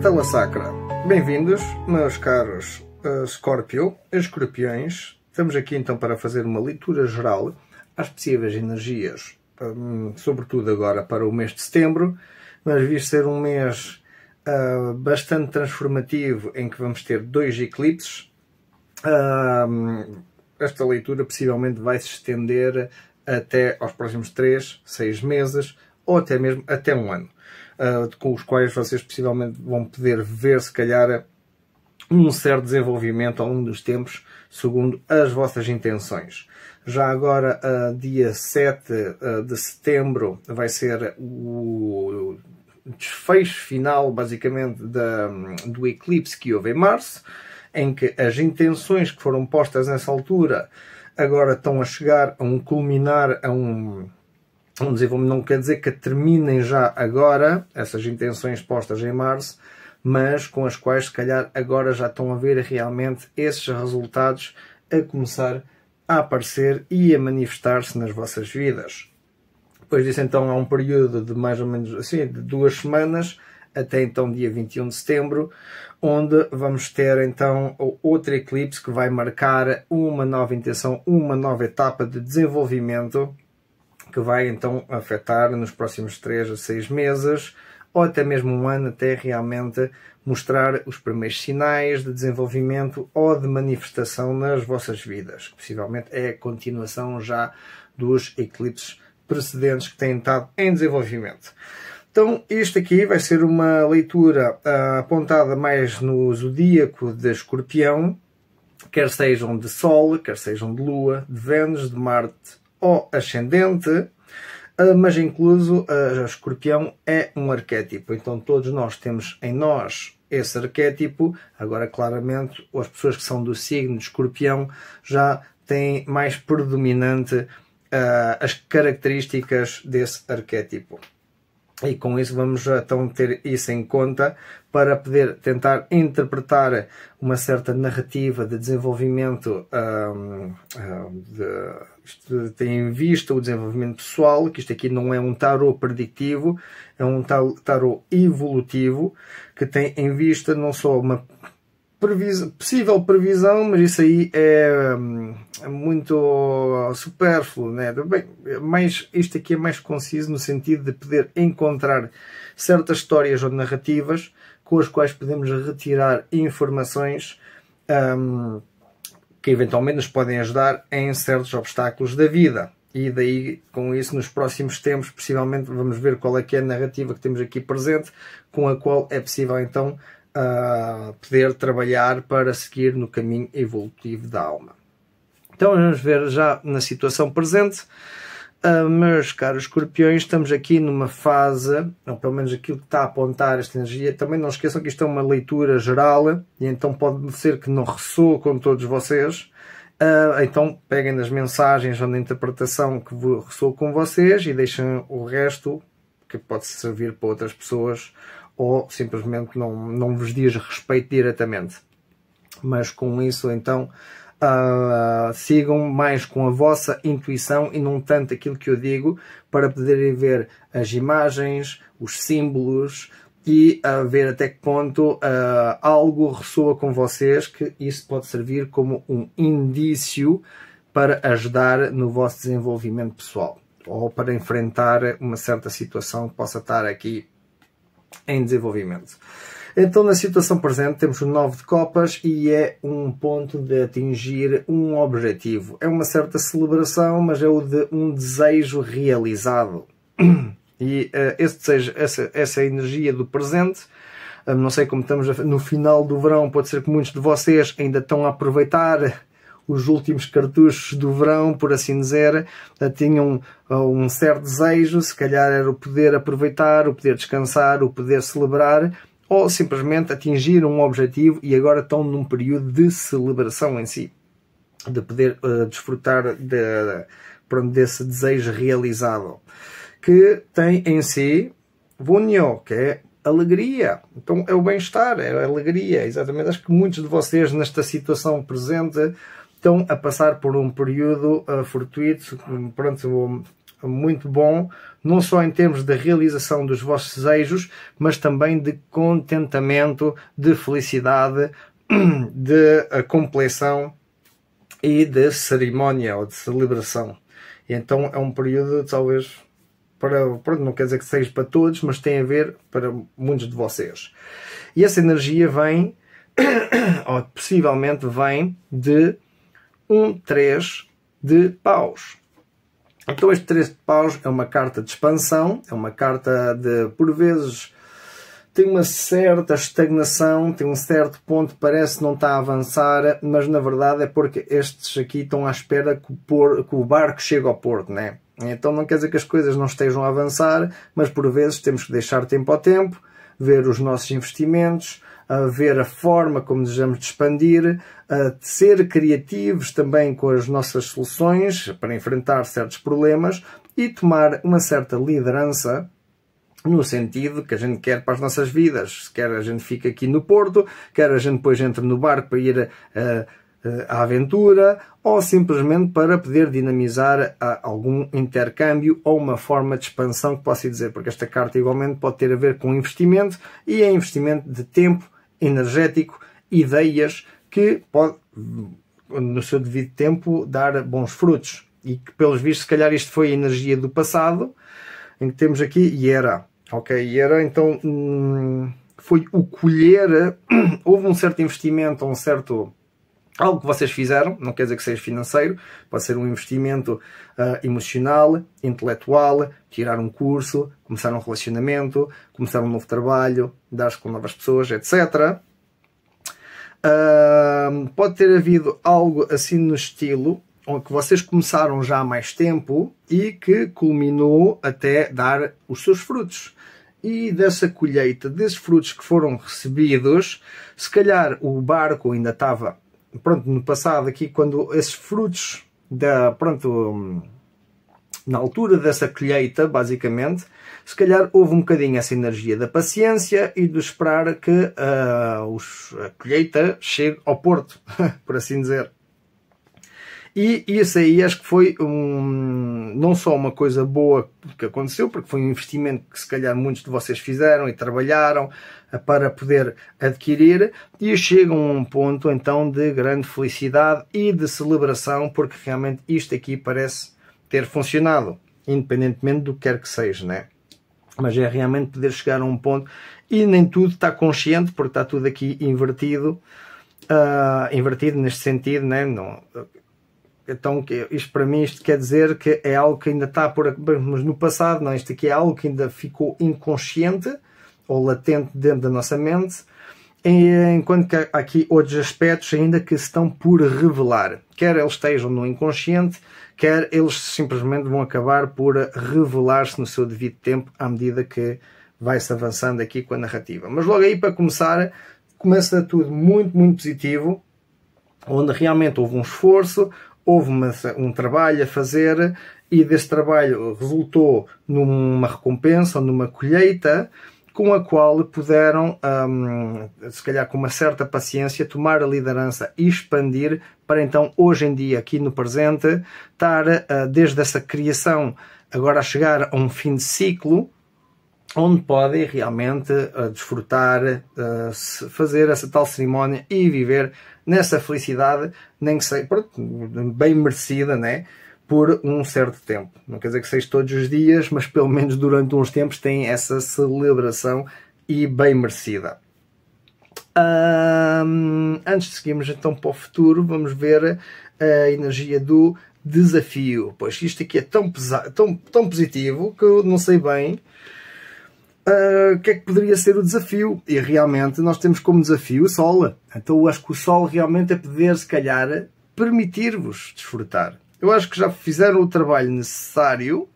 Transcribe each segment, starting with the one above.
Tela Sacra. Bem-vindos, meus caros escorpiões. Estamos aqui então para fazer uma leitura geral às possíveis energias, sobretudo agora para o mês de setembro, mas visto ser um mês bastante transformativo, em que vamos ter 2 eclipses. Esta leitura possivelmente vai se estender até aos próximos 3, 6 meses, ou até mesmo até um ano, com os quais vocês possivelmente vão poder ver, se calhar, um certo desenvolvimento ao longo dos tempos, segundo as vossas intenções. Já agora, dia 7 de setembro, vai ser o desfecho final, basicamente, do eclipse que houve em março, em que as intenções que foram postas nessa altura agora estão a chegar a um culminar, a um desenvolvimento. Não quer dizer que terminem já agora, essas intenções postas em março, mas com as quais, se calhar, agora já estão a ver realmente esses resultados a começar a aparecer e a manifestar-se nas vossas vidas. Depois disso, então, há um período de mais ou menos assim, de 2 semanas, até então dia 21 de setembro, onde vamos ter então outro eclipse que vai marcar uma nova intenção, uma nova etapa de desenvolvimento, que vai então afetar nos próximos 3 a 6 meses, ou até mesmo um ano, até realmente mostrar os primeiros sinais de desenvolvimento ou de manifestação nas vossas vidas, que possivelmente é a continuação já dos eclipses precedentes que têm estado em desenvolvimento. Então, isto aqui vai ser uma leitura apontada mais no zodíaco de Escorpião, quer sejam de Sol, quer sejam de Lua, de Vênus, de Marte ou Ascendente, mas incluso Escorpião é um arquétipo. Então, todos nós temos em nós esse arquétipo. Agora, claramente, as pessoas que são do signo de Escorpião já têm mais predominante as características desse arquétipo. E com isso vamos então ter isso em conta para poder tentar interpretar uma certa narrativa de desenvolvimento, tem em vista o desenvolvimento pessoal, que isto aqui não é um tarot preditivo, é um tarot evolutivo, que tem em vista não só uma possível previsão, mas isso aí é muito supérfluo, né? Bem, mas isto aqui é mais conciso no sentido de poder encontrar certas histórias ou narrativas com as quais podemos retirar informações que eventualmente nos podem ajudar em certos obstáculos da vida. E daí, com isso, nos próximos tempos, possivelmente vamos ver qual é que é a narrativa que temos aqui presente, com a qual é possível então poder trabalhar para seguir no caminho evolutivo da alma. Então vamos ver já na situação presente. Meus caros escorpiões, estamos aqui numa fase, ou pelo menos aquilo que está a apontar esta energia. Também não esqueçam que isto é uma leitura geral, e então pode ser que não ressoe com todos vocês. Então peguem nas mensagens ou na interpretação que ressoa com vocês e deixem o resto, que pode servir para outras pessoas, ou simplesmente não vos diz respeito diretamente. Mas com isso, então, sigam mais com a vossa intuição e não tanto aquilo que eu digo, para poderem ver as imagens, os símbolos e ver até que ponto algo ressoa com vocês, que isso pode servir como um indício para ajudar no vosso desenvolvimento pessoal, ou para enfrentar uma certa situação que possa estar aqui em desenvolvimento. Então, na situação presente, temos o 9 de copas e é um ponto de atingir um objetivo. É uma certa celebração, mas é o de um desejo realizado. E esse desejo, essa energia do presente, não sei como estamos no final do verão, pode ser que muitos de vocês ainda estão a aproveitar os últimos cartuchos do verão, por assim dizer, tinham um certo desejo, se calhar era o poder aproveitar, o poder descansar, o poder celebrar, ou simplesmente atingir um objetivo e agora estão num período de celebração em si, de poder desfrutar desse desejo realizado, que tem em si Vunho, que é alegria. Então é o bem-estar, é a alegria, exatamente. Acho que muitos de vocês nesta situação presente estão a passar por um período fortuito, pronto, muito bom, não só em termos da realização dos vossos desejos, mas também de contentamento, de felicidade, de compleição e de cerimónia ou de celebração. E então é um período, talvez, pronto, não quer dizer que seja para todos, mas tem a ver para muitos de vocês. E essa energia vem, ou possivelmente vem, de 3 de paus. Então este 3 de paus é uma carta de expansão, é uma carta de, por vezes, tem uma certa estagnação, tem um certo ponto que parece não estar a avançar, mas na verdade é porque estes aqui estão à espera que o barco chegue ao porto, né? Então não quer dizer que as coisas não estejam a avançar, mas por vezes temos que deixar tempo ao tempo, ver os nossos investimentos, ver a forma como desejamos de expandir, ser criativos também com as nossas soluções para enfrentar certos problemas e tomar uma certa liderança no sentido que a gente quer para as nossas vidas. Quer a gente fique aqui no Porto, quer a gente depois entre no barco para ir à aventura, ou simplesmente para poder dinamizar algum intercâmbio ou uma forma de expansão que possa dizer, porque esta carta igualmente pode ter a ver com investimento, e é investimento de tempo, energético, ideias, que pode, no seu devido tempo, dar bons frutos. E que, pelos vistos, se calhar isto foi a energia do passado, em que temos aqui Hiera. Ok, Hiera, então, foi o colher, houve um certo investimento, algo que vocês fizeram, não quer dizer que seja financeiro, pode ser um investimento emocional, intelectual, tirar um curso, começar um relacionamento, começar um novo trabalho, dar-se com novas pessoas, etc. Pode ter havido algo assim no estilo, que vocês começaram já há mais tempo e que culminou até dar os seus frutos. E dessa colheita, desses frutos que foram recebidos, se calhar o barco ainda estava, pronto, no passado aqui, quando esses frutos, na altura dessa colheita, basicamente, se calhar houve um bocadinho essa energia da paciência e de esperar que a colheita chegue ao porto, por assim dizer. E isso aí acho que foi não só uma coisa boa que aconteceu, porque foi um investimento que se calhar muitos de vocês fizeram e trabalharam para poder adquirir, e chegam a um ponto então de grande felicidade e de celebração, porque realmente isto aqui parece ter funcionado, independentemente do que quer que seja, né? Mas é realmente poder chegar a um ponto, e nem tudo está consciente, porque está tudo aqui invertido, invertido neste sentido, né? Não, então, isto para mim, isto quer dizer que é algo que ainda está mas no passado, não, isto aqui é algo que ainda ficou inconsciente ou latente dentro da nossa mente, enquanto que há aqui outros aspectos ainda que se estão por revelar. Quer eles estejam no inconsciente, quer eles simplesmente vão acabar por revelar-se no seu devido tempo à medida que vai-se avançando aqui com a narrativa. Mas logo aí, para começar, começa tudo muito, muito positivo, onde realmente houve um esforço, houve um trabalho a fazer, e desse trabalho resultou numa recompensa ou numa colheita com a qual puderam, se calhar com uma certa paciência, tomar a liderança e expandir para então, hoje em dia, aqui no presente, estar desde essa criação agora a chegar a um fim de ciclo, onde podem realmente desfrutar, fazer essa tal cerimónia e viver nessa felicidade, nem que seja bem merecida, né? Por um certo tempo. Não quer dizer que seja todos os dias, mas pelo menos durante uns tempos tem essa celebração e bem merecida. Antes de seguirmos então para o futuro, vamos ver a energia do desafio. Pois isto aqui é tão pesado, tão positivo, que eu não sei bem o que é que poderia ser o desafio. E realmente nós temos como desafio o Sol. Então eu acho que o Sol realmente é poder, se calhar, permitir-vos desfrutar. Eu acho que já fizeram o trabalho necessário,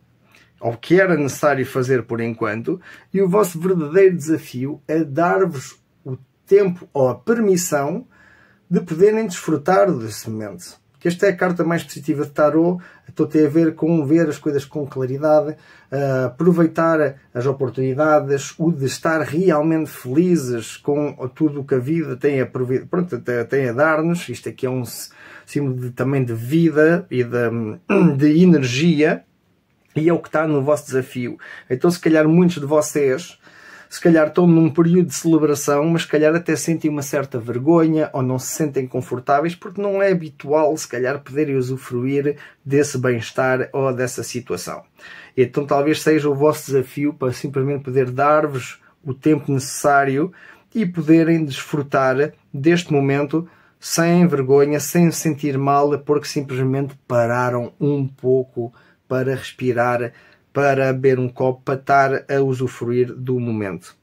ou que era necessário fazer por enquanto, e o vosso verdadeiro desafio é dar-vos o tempo ou a permissão de poderem desfrutar desse momento. Que esta é a carta mais positiva de Tarot, então tem a ver com ver as coisas com claridade, aproveitar as oportunidades, o de estar realmente felizes com tudo o que a vida tem a dar-nos. Isto aqui é um símbolo também de vida e de energia, E é o que está no vosso desafio. Então, se calhar, muitos de vocês, se calhar estão num período de celebração, mas se calhar até sentem uma certa vergonha ou não se sentem confortáveis porque não é habitual, se calhar, poderem usufruir desse bem-estar ou dessa situação. E então, talvez seja o vosso desafio para simplesmente poder dar-vos o tempo necessário e poderem desfrutar deste momento sem vergonha, sem se sentir mal, porque simplesmente pararam um pouco para respirar, para beber um copo, para estar a usufruir do momento.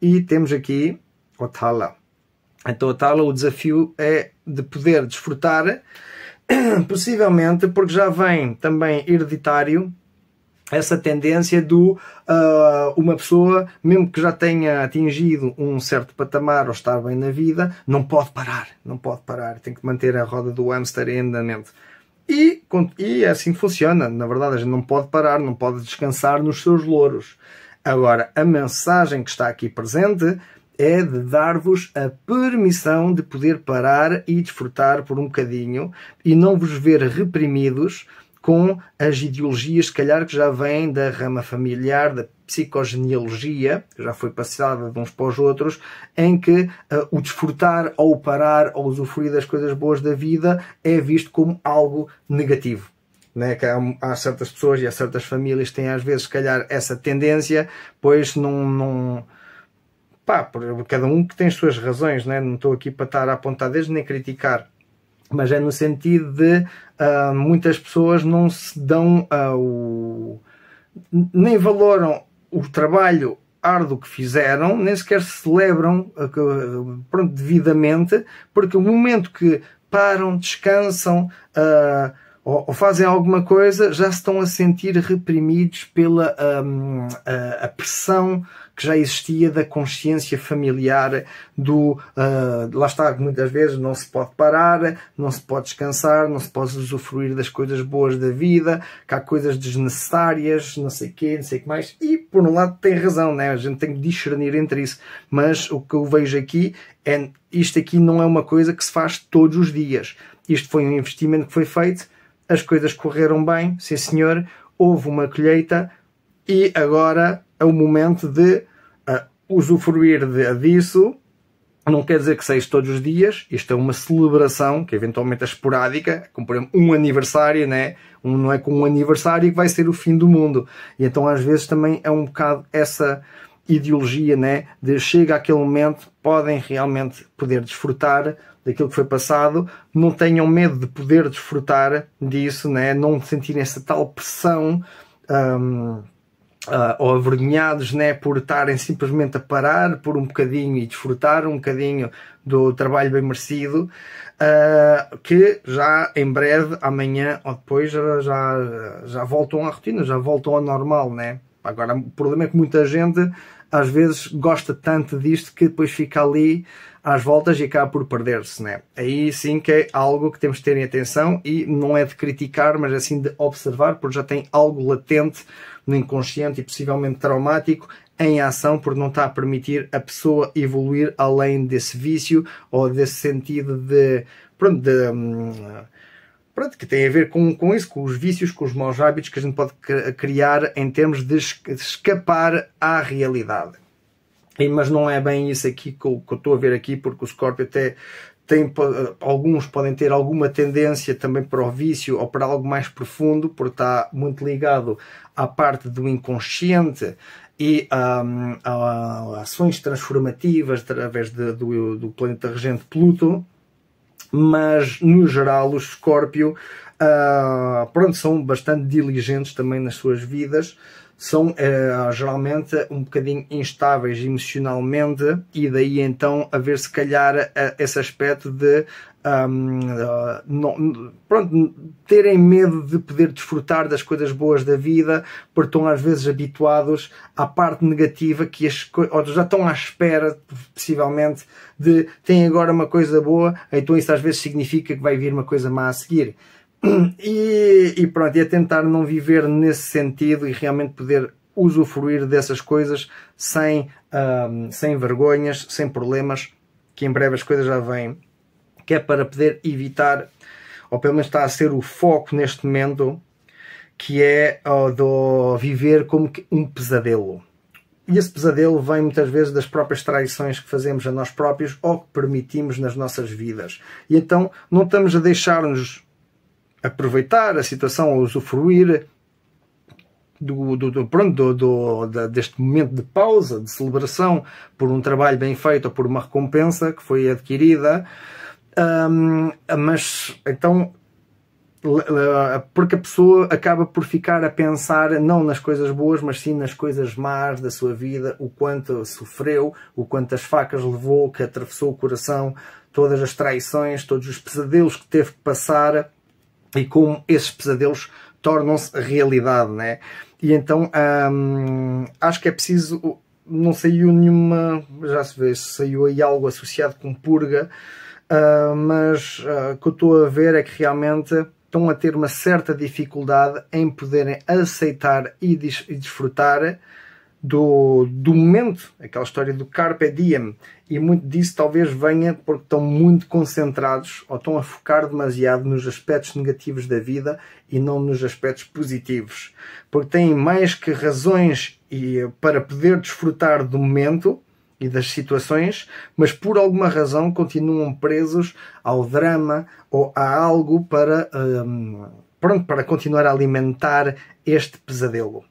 E temos aqui o Tala. Então o Tala, o desafio é de poder desfrutar, possivelmente, porque já vem também hereditário, essa tendência do uma pessoa, mesmo que já tenha atingido um certo patamar ou estar bem na vida, não pode parar, tem que manter a roda do hamster em andamento. E é assim que funciona, na verdade a gente não pode parar, não pode descansar nos seus louros. Agora, a mensagem que está aqui presente é de dar-vos a permissão de poder parar e desfrutar por um bocadinho e não vos ver reprimidos com as ideologias, se calhar, que já vêm da rama familiar, da psicogenealogia, que já foi passada de uns para os outros, em que o desfrutar ou o parar ou usufruir das coisas boas da vida é visto como algo negativo. Né? Que há certas pessoas e há certas famílias que têm às vezes, se calhar, essa tendência, pois pá, cada um que tem as suas razões, né? Não estou aqui para estar a apontar dedos nem criticar. Mas é no sentido de muitas pessoas não se dão nem valoram o trabalho árduo que fizeram, nem sequer celebram pronto, devidamente, porque o momento que param, descansam ou fazem alguma coisa, já se estão a sentir reprimidos pela a pressão que já existia da consciência familiar lá está, muitas vezes não se pode parar, não se pode descansar, não se pode usufruir das coisas boas da vida, que há coisas desnecessárias, não sei o quê, não sei o que mais, e por um lado tem razão, né? A gente tem que discernir entre isso, mas o que eu vejo aqui é, isto aqui não é uma coisa que se faz todos os dias, isto foi um investimento que foi feito, as coisas correram bem, sim senhor, houve uma colheita e agora é o momento de usufruir disso. Não quer dizer que seja todos os dias, isto é uma celebração que eventualmente é esporádica, como por exemplo um aniversário, né? Não é com um aniversário que vai ser o fim do mundo. E então às vezes também é um bocado essa ideologia, né? De chega aquele momento, podem realmente poder desfrutar daquilo que foi passado, não tenham medo de poder desfrutar disso, né? Não sentirem essa tal pressão ou avergonhados, né? Por estarem simplesmente a parar por um bocadinho e desfrutar um bocadinho do trabalho bem merecido, que já em breve, amanhã ou depois, já voltam à rotina, já voltam ao normal, né? Agora, o problema é que muita gente às vezes gosta tanto disto que depois fica ali às voltas e acaba por perder-se, né? Aí sim que é algo que temos de ter em atenção e não é de criticar, mas assim de observar, porque já tem algo latente no inconsciente e possivelmente traumático em ação, porque não está a permitir a pessoa evoluir além desse vício ou desse sentido de pronto, que tem a ver com isso, com os vícios, com os maus hábitos que a gente pode criar em termos de escapar à realidade. Mas não é bem isso aqui que eu estou a ver aqui, porque o Scorpio até alguns podem ter alguma tendência também para o vício ou para algo mais profundo, porque está muito ligado à parte do inconsciente e a ações transformativas através do planeta regente Pluto. Mas no geral os Scorpio pronto, são bastante diligentes também nas suas vidas, são geralmente um bocadinho instáveis emocionalmente e daí então haver se calhar esse aspecto de pronto, terem medo de poder desfrutar das coisas boas da vida, porque estão às vezes habituados à parte negativa que ou já estão à espera possivelmente de tem agora uma coisa boa, então isso às vezes significa que vai vir uma coisa má a seguir. E pronto, e a tentar não viver nesse sentido e realmente poder usufruir dessas coisas sem vergonhas, sem problemas, que em breve as coisas já vêm, que é para poder evitar, ou pelo menos está a ser o foco neste momento, que é do viver como que um pesadelo. E esse pesadelo vem muitas vezes das próprias traições que fazemos a nós próprios ou que permitimos nas nossas vidas. E então não estamos a deixar-nos aproveitar a situação, ou usufruir deste momento de pausa, de celebração por um trabalho bem feito ou por uma recompensa que foi adquirida. Mas então, porque a pessoa acaba por ficar a pensar não nas coisas boas, mas sim nas coisas más da sua vida, o quanto sofreu, o quanto as facas levou, que atravessou o coração, todas as traições, todos os pesadelos que teve que passar e como esses pesadelos tornam-se realidade, né? E então acho que é preciso, não saiu nenhuma, já se vê, saiu aí algo associado com purga, mas o que eu estou a ver é que realmente estão a ter uma certa dificuldade em poderem aceitar e desfrutar do momento, aquela história do Carpe Diem, e muito disso talvez venha porque estão muito concentrados ou estão a focar demasiado nos aspectos negativos da vida e não nos aspectos positivos, porque têm mais que razões para poder desfrutar do momento e das situações, mas por alguma razão continuam presos ao drama ou a algo para continuar a alimentar este pesadelo.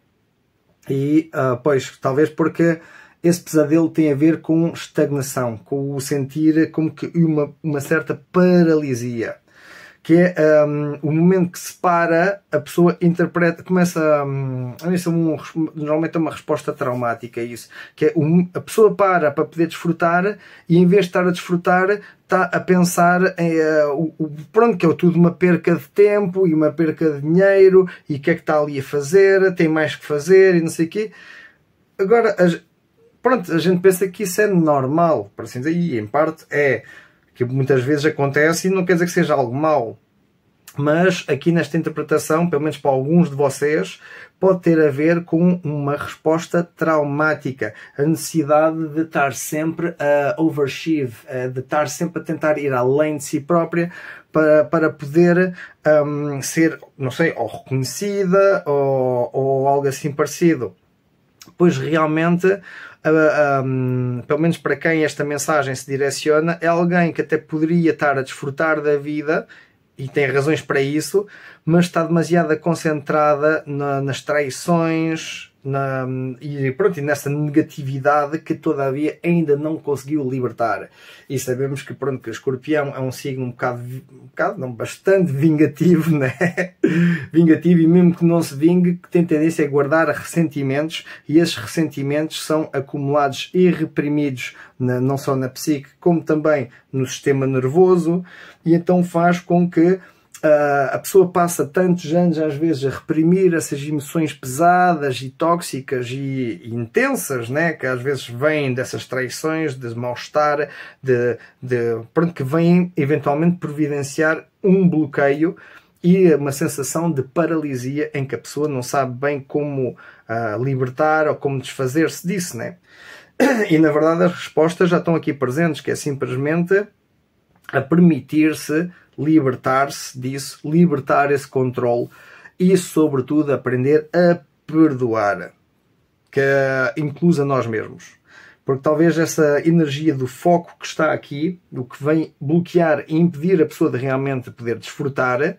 E, pois, talvez porque esse pesadelo tem a ver com estagnação, com o sentir como que uma certa paralisia, que é o momento que se para, a pessoa interpreta, começa normalmente é uma resposta traumática a isso, que é a pessoa para poder desfrutar e em vez de estar a desfrutar está a pensar em, pronto, que é tudo uma perca de tempo e uma perca de dinheiro e o que é que está ali a fazer, tem mais que fazer e não sei o quê. Agora, pronto, a gente pensa que isso é normal, por assim dizer, e em parte é, que muitas vezes acontece e não quer dizer que seja algo mau. Mas aqui nesta interpretação, pelo menos para alguns de vocês, pode ter a ver com uma resposta traumática. A necessidade de estar sempre a overachieve, de estar sempre a tentar ir além de si própria para poder ser, não sei, ou reconhecida ou algo assim parecido. Pois realmente, pelo menos para quem esta mensagem se direciona, é alguém que até poderia estar a desfrutar da vida e tem razões para isso, mas está demasiado concentrada nas traições e nessa negatividade que todavia ainda não conseguiu libertar. E sabemos que, pronto, que o Escorpião é um signo um bocado não, bastante vingativo, né? Vingativo, e mesmo que não se vingue, que tem tendência a guardar ressentimentos, e esses ressentimentos são acumulados e reprimidos não só na psique, como também no sistema nervoso, e então faz com que a pessoa passa tantos anos às vezes a reprimir essas emoções pesadas e tóxicas e intensas, né, que às vezes vêm dessas traições, de mal-estar, pronto, que vêm eventualmente providenciar um bloqueio e uma sensação de paralisia em que a pessoa não sabe bem como libertar ou como desfazer-se disso, né? E na verdade as respostas já estão aqui presentes, que é simplesmente a permitir-se libertar-se disso, libertar esse controle e, sobretudo, aprender a perdoar, que inclui a nós mesmos. Porque talvez essa energia do foco que está aqui, do que vem bloquear e impedir a pessoa de realmente poder desfrutar,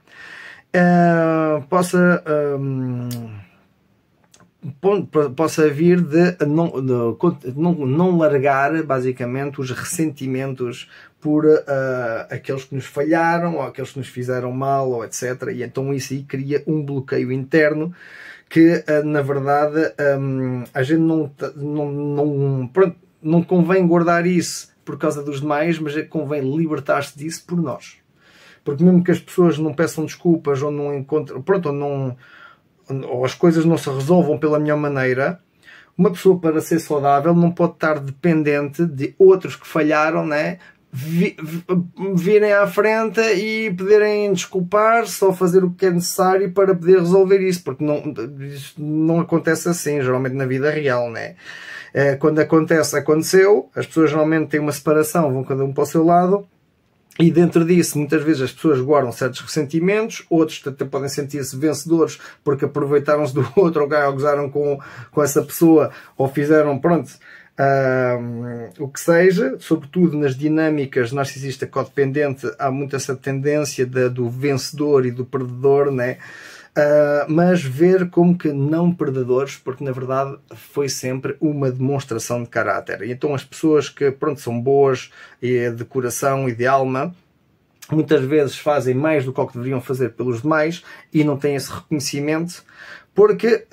possa vir de não largar, basicamente, os ressentimentos por aqueles que nos falharam, ou aqueles que nos fizeram mal, ou etc. E então isso aí cria um bloqueio interno que, na verdade, a gente não convém guardar isso por causa dos demais, mas é que convém libertar-se disso por nós. Porque mesmo que as pessoas não peçam desculpas, ou não encontrem, ou as coisas não se resolvam pela melhor maneira, uma pessoa, para ser saudável, não pode estar dependente de outros que falharam, né? Virem à frente e poderem desculpar-se ou fazer o que é necessário para poder resolver isso, porque não acontece assim, geralmente na vida real, né? Quando aconteceu, as pessoas geralmente têm uma separação, vão cada um para o seu lado, E dentro disso, muitas vezes as pessoas guardam certos ressentimentos, outros até podem sentir-se vencedores porque aproveitaram-se do outro, ou gozaram com essa pessoa, ou fizeram, pronto, o que seja. Sobretudo nas dinâmicas narcisista codependente, há muito essa tendência do vencedor e do perdedor, né? Mas ver como que não perdedores, porque na verdade foi sempre uma demonstração de caráter. E então as pessoas que, pronto, são boas de coração e de alma, muitas vezes fazem mais do que o que deveriam fazer pelos demais e não têm esse reconhecimento, porque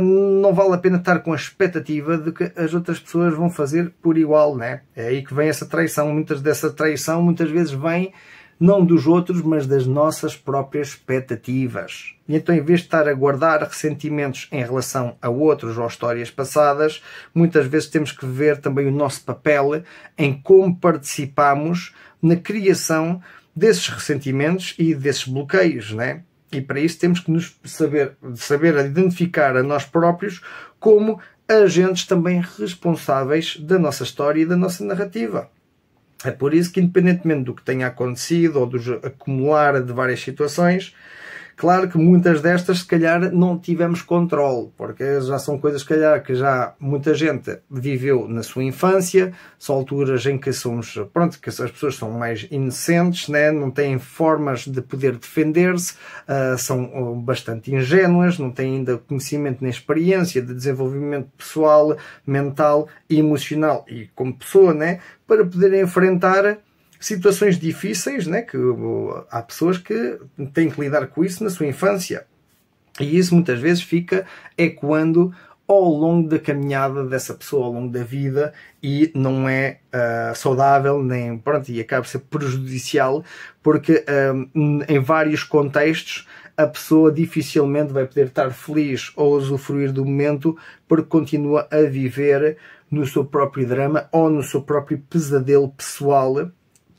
não vale a pena estar com a expectativa de que as outras pessoas vão fazer por igual, né? É aí que vem essa traição. Muitas dessa traição muitas vezes vem não dos outros, mas das nossas próprias expectativas. E então, em vez de estar a guardar ressentimentos em relação a outros ou histórias passadas, muitas vezes temos que ver também o nosso papel em como participamos na criação desses ressentimentos e desses bloqueios, né? E para isso temos que nos saber identificar a nós próprios como agentes também responsáveis da nossa história e da nossa narrativa. É por isso que, independentemente do que tenha acontecido ou do acumular de várias situações, claro que muitas destas, se calhar, não tivemos controle, porque já são coisas, se calhar, que já muita gente viveu na sua infância. São alturas em que pronto, que as pessoas são mais inocentes, né? Não têm formas de poder defender-se, são bastante ingênuas, não têm ainda conhecimento nem experiência de desenvolvimento pessoal, mental e emocional e como pessoa, né? Para poderem enfrentar situações difíceis, né? Que há pessoas que têm que lidar com isso na sua infância. E isso muitas vezes fica ecoando ao longo da caminhada dessa pessoa, ao longo da vida, e não é saudável, nem, pronto, e acaba por ser prejudicial, porque em vários contextos a pessoa dificilmente vai poder estar feliz ou usufruir do momento, porque continua a viver no seu próprio drama ou no seu próprio pesadelo pessoal,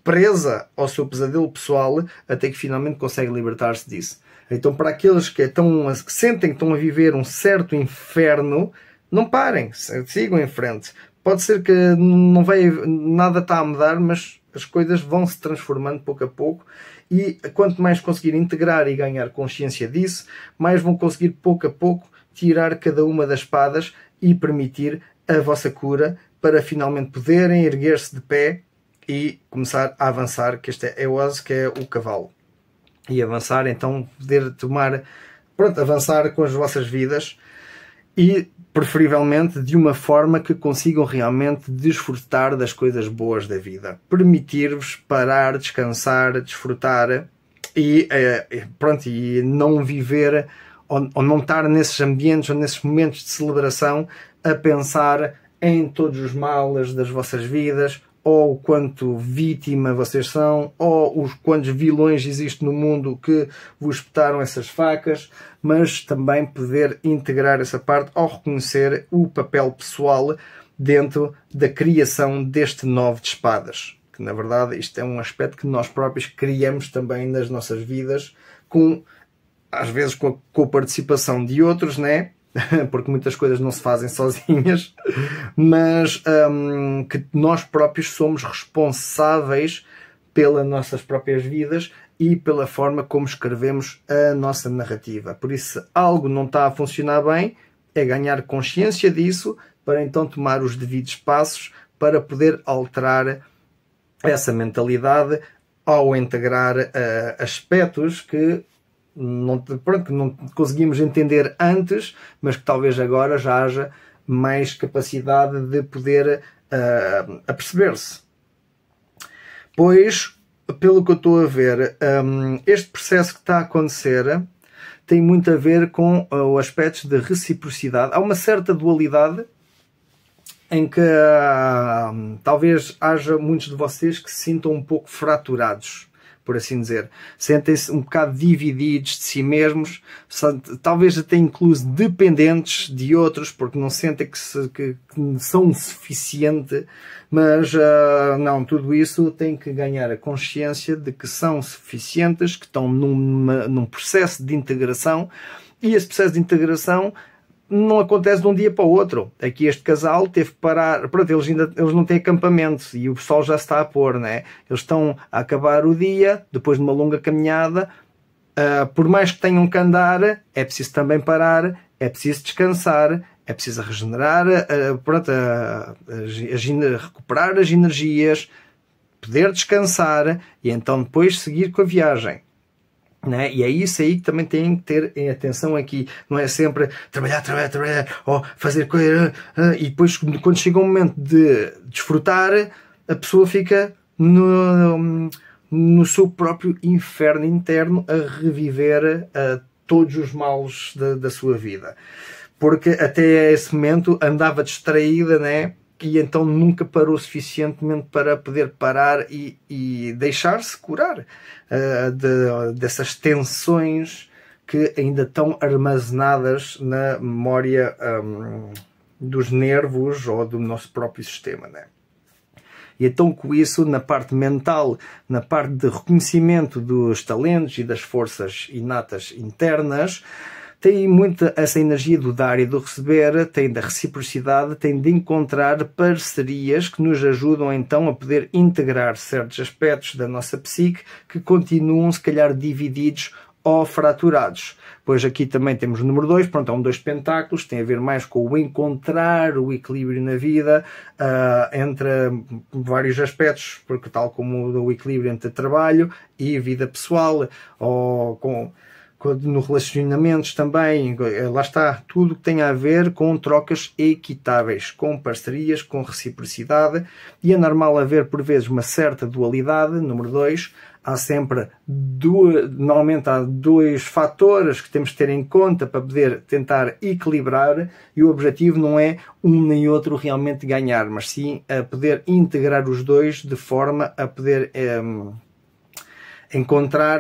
presa ao seu pesadelo pessoal, até que finalmente consegue libertar-se disso. Então, para aqueles que sentem que estão a viver um certo inferno, não parem, sigam em frente. Pode ser que nada está a mudar, mas as coisas vão se transformando pouco a pouco, e quanto mais conseguir integrar e ganhar consciência disso, mais vão conseguir pouco a pouco tirar cada uma das espadas e permitir a vossa cura, para finalmente poderem erguer-se de pé e começar a avançar, que este é o osso, que é o cavalo. E avançar, então, poder avançar com as vossas vidas, e preferivelmente de uma forma que consigam realmente desfrutar das coisas boas da vida. Permitir-vos parar, descansar, desfrutar e não viver ou não estar nesses ambientes ou nesses momentos de celebração a pensar em todos os males das vossas vidas, ou o quanto vítima vocês são, ou os quantos vilões existem no mundo que vos espetaram essas facas, mas também poder integrar essa parte ao reconhecer o papel pessoal dentro da criação deste 9 de espadas. Que na verdade isto é um aspecto que nós próprios criamos também nas nossas vidas, às vezes com a participação de outros, né? Porque muitas coisas não se fazem sozinhas, mas que nós próprios somos responsáveis pelas nossas próprias vidas e pela forma como escrevemos a nossa narrativa. Por isso, se algo não está a funcionar bem, é ganhar consciência disso, para então tomar os devidos passos para poder alterar essa mentalidade ao integrar aspectos que não conseguimos entender antes, mas que talvez agora já haja mais capacidade de poder aperceber-se. Pois, pelo que eu estou a ver, este processo que está a acontecer tem muito a ver com o aspecto de reciprocidade. Há uma certa dualidade em que talvez haja muitos de vocês que se sintam um pouco fraturados, por assim dizer. Sentem-se um bocado divididos de si mesmos, talvez até incluso dependentes de outros, porque não sentem que são o suficiente, mas não, tudo isso tem que ganhar a consciência de que são suficientes, que estão num processo de integração, e esse processo de integração não acontece de um dia para o outro. Aqui este casal teve que parar, pronto, eles não têm acampamento e o sol já se está a pôr, né? Eles estão a acabar o dia, depois de uma longa caminhada, por mais que tenham que andar, é preciso também parar, é preciso descansar, é preciso regenerar, pronto, recuperar as energias, poder descansar e então depois seguir com a viagem. Né? E é isso aí que também tem que ter em atenção aqui. Não é sempre trabalhar, ou fazer coisa. E depois, quando chega o momento de desfrutar, a pessoa fica no seu próprio inferno interno a reviver todos os males da sua vida. Porque até esse momento andava distraída, né? E então nunca parou suficientemente para poder parar e deixar-se curar dessas tensões que ainda estão armazenadas na memória dos nervos ou do nosso próprio sistema, né? E então com isso, na parte mental, na parte de reconhecimento dos talentos e das forças inatas internas, tem muito essa energia do dar e do receber, tem da reciprocidade, tem de encontrar parcerias que nos ajudam então a poder integrar certos aspectos da nossa psique que continuam se calhar divididos ou fraturados. Pois aqui também temos o número 2, pronto, é um 2 de pentáculos, tem a ver mais com o encontrar o equilíbrio na vida, entre vários aspectos, porque tal como o equilíbrio entre trabalho e vida pessoal, ou no relacionamentos também, lá está, tudo que tem a ver com trocas equitáveis, com parcerias, com reciprocidade, e é normal haver por vezes uma certa dualidade. Número 2, há sempre normalmente há 2 fatores que temos que ter em conta para poder tentar equilibrar, e o objetivo não é um nem outro realmente ganhar, mas sim a poder integrar os dois de forma a poder encontrar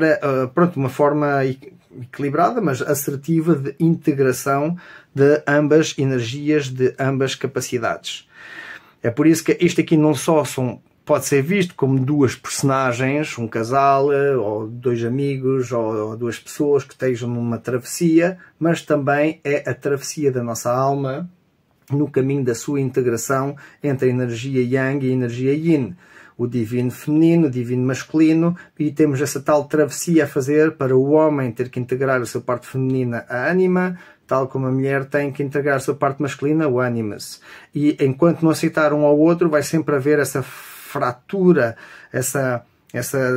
pronto, uma forma equilibrada, mas assertiva de integração de ambas energias, de ambas capacidades. É por isso que isto aqui não só pode ser visto como 2 personagens, um casal, ou 2 amigos, ou 2 pessoas que estejam numa travessia, mas também é a travessia da nossa alma no caminho da sua integração entre a energia Yang e a energia Yin. O divino feminino, o divino masculino, e temos essa tal travessia a fazer para o homem ter que integrar a sua parte feminina, a ânima, tal como a mulher tem que integrar a sua parte masculina, o animus. E enquanto não aceitar um ao outro, vai sempre haver essa fratura, essa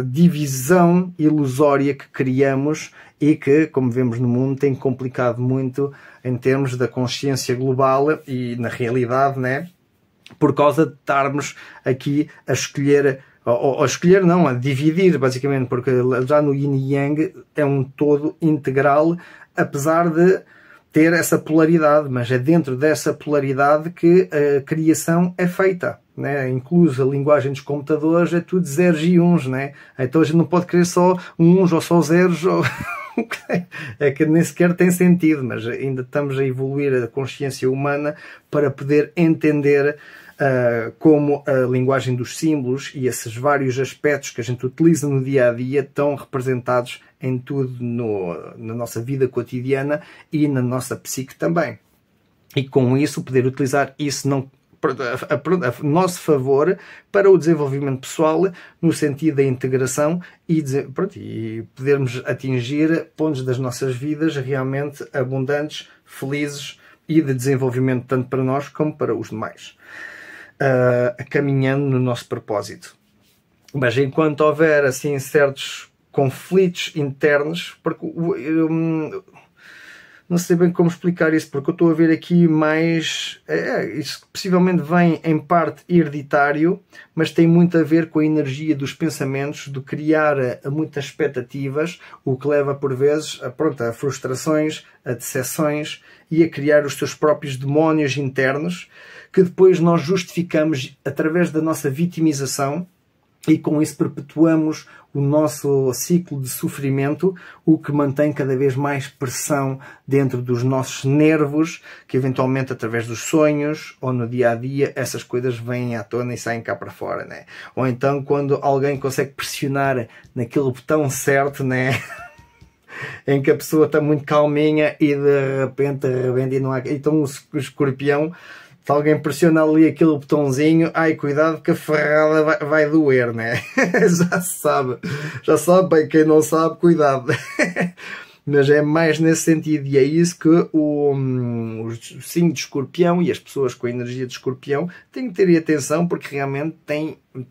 divisão ilusória que criamos e que, como vemos no mundo, tem complicado muito em termos da consciência global e na realidade, né? Por causa de estarmos aqui a escolher, ou a escolher não, a dividir basicamente, porque já no Yin e Yang é um todo integral, apesar de ter essa polaridade, mas é dentro dessa polaridade que a criação é feita, né? Incluso a linguagem dos computadores é tudo zeros e uns, né? Então a gente não pode querer só uns ou só zeros, ou... é que nem sequer tem sentido, mas ainda estamos a evoluir a consciência humana para poder entender como a linguagem dos símbolos e esses vários aspectos que a gente utiliza no dia a dia estão representados em tudo na nossa vida cotidiana e na nossa psique também. E com isso poder utilizar isso a nosso favor para o desenvolvimento pessoal no sentido da integração e podermos atingir pontos das nossas vidas realmente abundantes, felizes e de desenvolvimento tanto para nós como para os demais, caminhando no nosso propósito. Mas enquanto houver assim certos conflitos internos, porque não sei bem como explicar isso, porque eu estou a ver aqui mais... isso possivelmente vem em parte hereditário, mas tem muito a ver com a energia dos pensamentos, de criar muitas expectativas, o que leva por vezes a frustrações, a decepções e a criar os seus próprios demónios internos, que depois nós justificamos através da nossa vitimização, e com isso perpetuamos o nosso ciclo de sofrimento, o que mantém cada vez mais pressão dentro dos nossos nervos, que eventualmente através dos sonhos ou no dia a dia essas coisas vêm à tona e saem cá para fora, né? Ou então quando alguém consegue pressionar naquele botão certo, né? em que a pessoa está muito calminha e de repente arrebenta e não há... Então o escorpião, se alguém pressiona ali aquele botãozinho, ai, cuidado que a ferrada vai doer, né? Já sabe, bem, quem não sabe, cuidado. Mas é mais nesse sentido, e é isso que o signo de escorpião e as pessoas com a energia de escorpião têm que ter atenção, porque realmente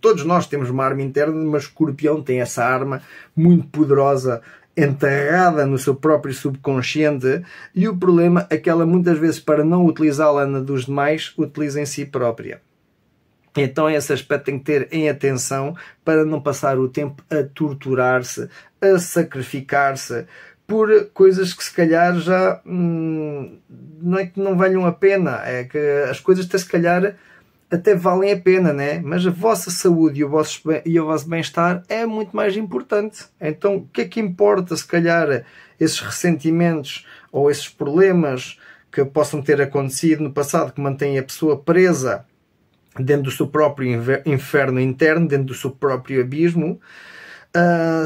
todos nós temos uma arma interna, mas o escorpião tem essa arma muito poderosa enterrada no seu próprio subconsciente, e o problema é que ela muitas vezes, para não utilizá-la na dos demais, utiliza em si própria. Então esse aspecto tem que ter em atenção para não passar o tempo a torturar-se, a sacrificar-se, por coisas que se calhar já não é que não valham a pena, é que as coisas até se calhar até valem a pena, né? Mas a vossa saúde e o vosso bem-estar é muito mais importante. Então o que é que importa se calhar esses ressentimentos ou esses problemas que possam ter acontecido no passado, que mantêm a pessoa presa dentro do seu próprio inferno interno, dentro do seu próprio abismo,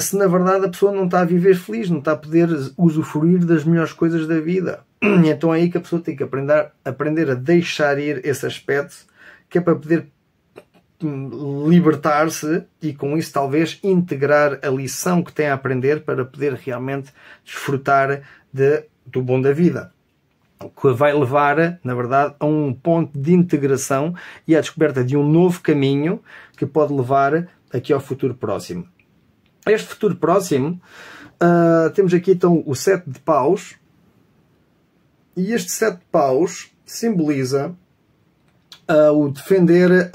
se na verdade a pessoa não está a viver feliz, não está a poder usufruir das melhores coisas da vida. Então é aí que a pessoa tem que aprender a deixar ir esse aspecto, que é para poder libertar-se e com isso talvez integrar a lição que tem a aprender para poder realmente desfrutar do bom da vida. O que vai levar, na verdade, a um ponto de integração e à descoberta de um novo caminho que pode levar aqui ao futuro próximo. Este futuro próximo, temos aqui então o 7 de paus, e este 7 de paus simboliza o defender,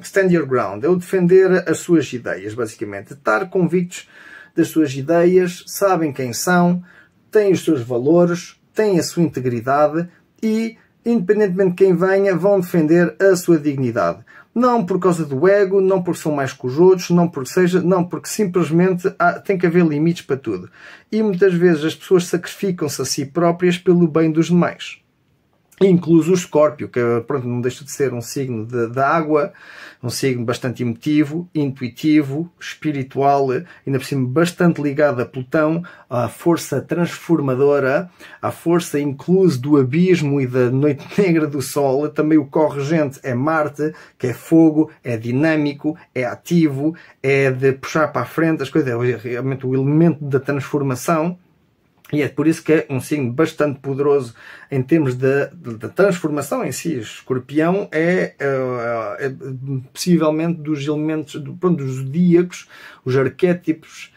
stand your ground, é o defender as suas ideias, basicamente. Estar convictos das suas ideias, sabem quem são, têm os seus valores, têm a sua integridade e, independentemente de quem venha, vão defender a sua dignidade. Não por causa do ego, não porque são mais que os outros, não porque simplesmente tem que haver limites para tudo. E muitas vezes as pessoas sacrificam-se a si próprias pelo bem dos demais. Incluso o Escórpio, que pronto, não deixa de ser um signo de água, um signo bastante emotivo, intuitivo, espiritual, ainda por cima bastante ligado a Plutão, à força transformadora, à força incluso do abismo e da noite negra do Sol. Também o corregente é Marte, que é fogo, é dinâmico, é ativo, é de puxar para a frente as coisas, é realmente o elemento da transformação. E é por isso que é um signo bastante poderoso em termos da transformação em si. O Escorpião é possivelmente dos elementos dos zodíacos, os arquétipos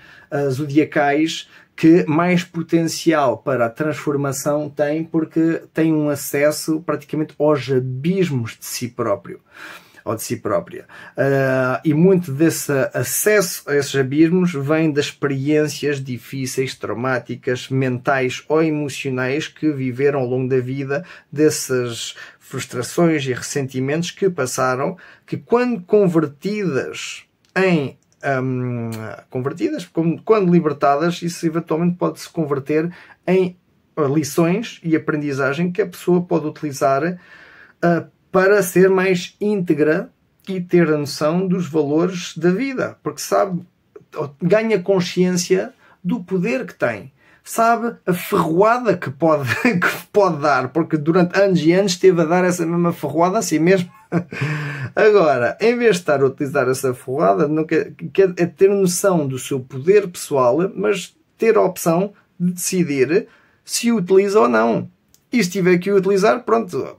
zodiacais, que mais potencial para a transformação tem, porque tem um acesso praticamente aos abismos de si próprio. Ou de si própria. E muito desse acesso a esses abismos vem das experiências difíceis, traumáticas, mentais ou emocionais que viveram ao longo da vida, dessas frustrações e ressentimentos que passaram, que quando convertidas em quando libertadas, isso eventualmente pode-se converter em lições e aprendizagem que a pessoa pode utilizar para ser mais íntegra e ter a noção dos valores da vida. Porque sabe, ganha consciência do poder que tem. Sabe a ferroada que pode dar. Porque durante anos e anos esteve a dar essa mesma ferroada a si mesmo. Agora, em vez de estar a utilizar essa ferroada, é ter noção do seu poder pessoal, mas ter a opção de decidir se o utiliza ou não. E se tiver que o utilizar, pronto...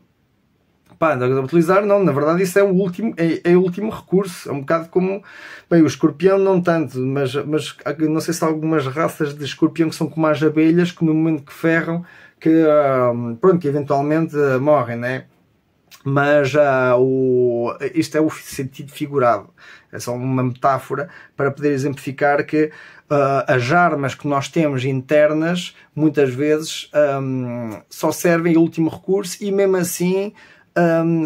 utilizar não, na verdade isso é o último recurso. É um bocado como, bem, o escorpião não tanto, mas não sei se há algumas raças de escorpião que são como as abelhas, que no momento que ferram, que eventualmente morrem, né? Mas isto é o sentido figurado, é só uma metáfora para poder exemplificar que as armas que nós temos internas muitas vezes só servem em último recurso, e mesmo assim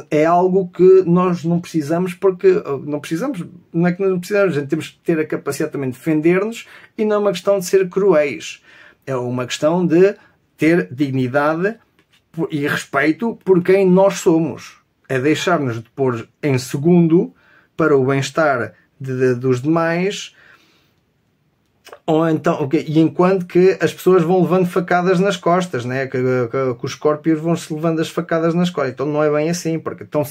é algo que nós não precisamos, porque não é que não precisamos, a gente temos que ter a capacidade também de defender-nos, e não é uma questão de ser cruéis, é uma questão de ter dignidade e respeito por quem nós somos, é deixar-nos de pôr em segundo para o bem-estar dos demais, Ou então, e enquanto que as pessoas vão levando facadas nas costas, né? que os Scorpios vão-se levando as facadas nas costas. Então não é bem assim, porque estão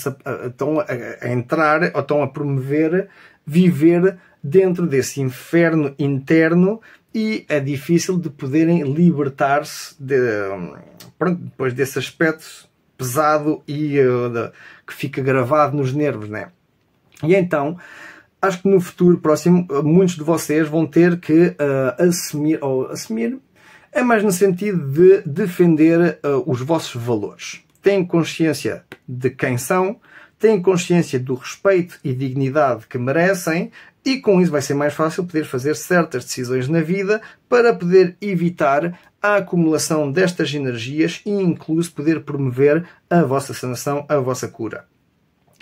a entrar, ou estão a promover viver dentro desse inferno interno, e é difícil de poderem libertar-se depois desse aspecto pesado e que fica gravado nos nervos, né? E então, acho que no futuro próximo, muitos de vocês vão ter que assumir, é mais no sentido de defender os vossos valores. Têm consciência de quem são, têm consciência do respeito e dignidade que merecem, e com isso vai ser mais fácil poder fazer certas decisões na vida para poder evitar a acumulação destas energias e incluso poder promover a vossa sanação, a vossa cura.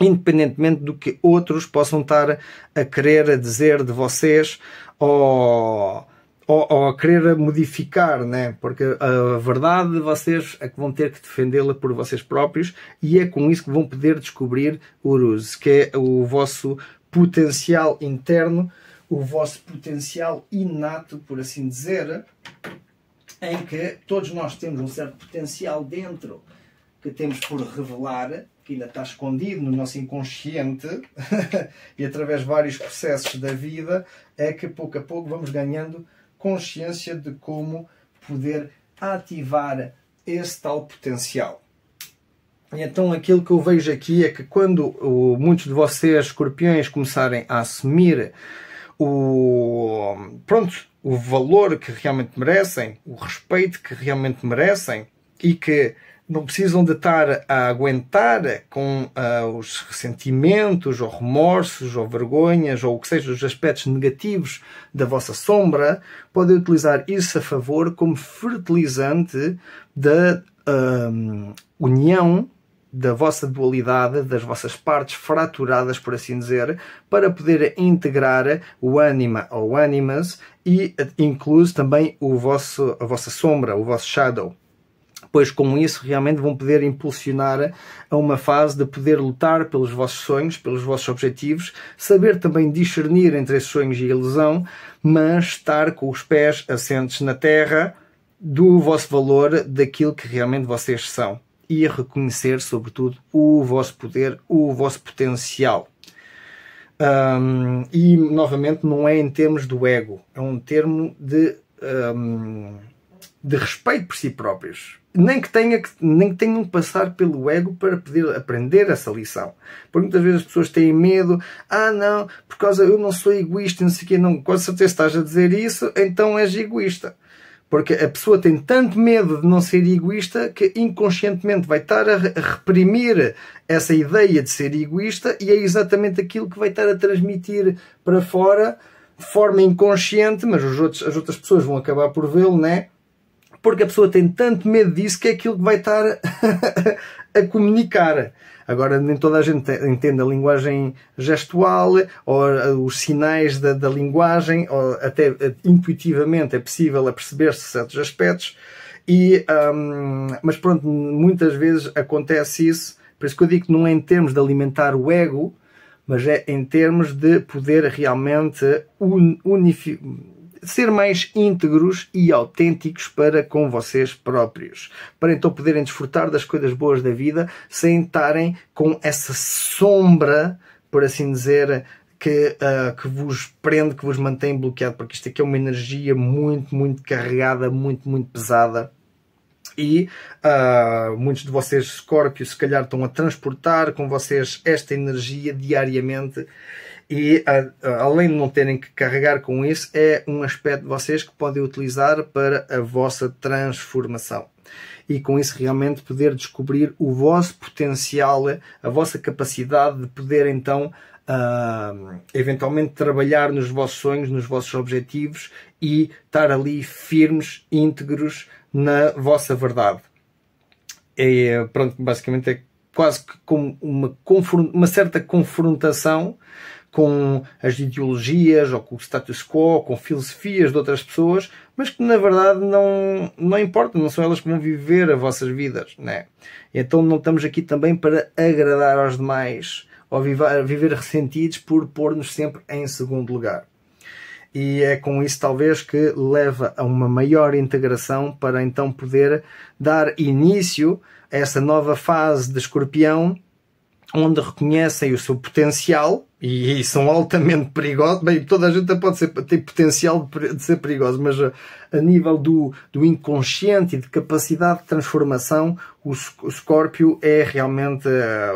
Independentemente do que outros possam estar a querer dizer de vocês ou a querer modificar, né? Porque a verdade vocês é que vão ter que defendê-la por vocês próprios, e é com isso que vão poder descobrir o Uruz, que é o vosso potencial interno, o vosso potencial inato, por assim dizer, em que todos nós temos um certo potencial dentro que temos por revelar, que ainda está escondido no nosso inconsciente e através de vários processos da vida é que pouco a pouco vamos ganhando consciência de como poder ativar esse tal potencial. E então aquilo que eu vejo aqui é que quando muitos de vocês, escorpiões, começarem a assumir o valor que realmente merecem, o respeito que realmente merecem, e que não precisam de estar a aguentar com os ressentimentos, ou remorsos, ou vergonhas, ou o que seja, os aspectos negativos da vossa sombra, podem utilizar isso a favor como fertilizante da união da vossa dualidade, das vossas partes fraturadas, por assim dizer, para poder integrar o ânima ou animas, e incluso também a vossa sombra, o vosso shadow. Pois com isso realmente vão poder impulsionar a uma fase de poder lutar pelos vossos sonhos, pelos vossos objetivos, saber também discernir entre esses sonhos e a ilusão, mas estar com os pés assentes na terra do vosso valor, daquilo que realmente vocês são, e a reconhecer, sobretudo, o vosso poder, o vosso potencial. E, novamente, não é em termos do ego, é um termo de respeito por si próprios. Nem que tenham que passar pelo ego para poder aprender essa lição. Porque muitas vezes as pessoas têm medo. Não, por causa eu não sou egoísta, não sei o quê. Não, com certeza estás a dizer isso, então és egoísta. Porque a pessoa tem tanto medo de não ser egoísta que inconscientemente vai estar a reprimir essa ideia de ser egoísta, e é exatamente aquilo que vai estar a transmitir para fora de forma inconsciente, mas as outras pessoas vão acabar por vê-lo, né? Porque a pessoa tem tanto medo disso que é aquilo que vai estar a comunicar. Agora, nem toda a gente entende a linguagem gestual, ou os sinais da linguagem, ou até intuitivamente é possível perceber-se certos aspectos. Mas pronto, muitas vezes acontece isso. Por isso que eu digo que não é em termos de alimentar o ego, mas é em termos de poder realmente ser mais íntegros e autênticos para com vocês próprios, para então poderem desfrutar das coisas boas da vida sem estarem com essa sombra, por assim dizer, que vos prende, que vos mantém bloqueado, porque isto aqui é uma energia muito, muito carregada, muito, muito pesada. E muitos de vocês, Scorpios, se calhar estão a transportar com vocês esta energia diariamente, e além de não terem que carregar com isso, é um aspecto de vocês que podem utilizar para a vossa transformação. E com isso realmente poder descobrir o vosso potencial, a vossa capacidade de poder então eventualmente trabalhar nos vossos sonhos, nos vossos objetivos, e estar ali firmes, íntegros na vossa verdade. Pronto, basicamente é quase que como uma certa confrontação com as ideologias, ou com o status quo, ou com filosofias de outras pessoas, mas que na verdade não importa, não são elas que vão viver as vossas vidas, né? Então não estamos aqui também para agradar aos demais, ou viver ressentidos por pôr-nos sempre em segundo lugar. e é com isso talvez que leva a uma maior integração para então poder dar início a essa nova fase de Escorpião, onde reconhecem o seu potencial e são altamente perigosos. Bem, toda a gente pode ter potencial de ser perigoso, mas a nível do inconsciente e de capacidade de transformação, o Escórpio é realmente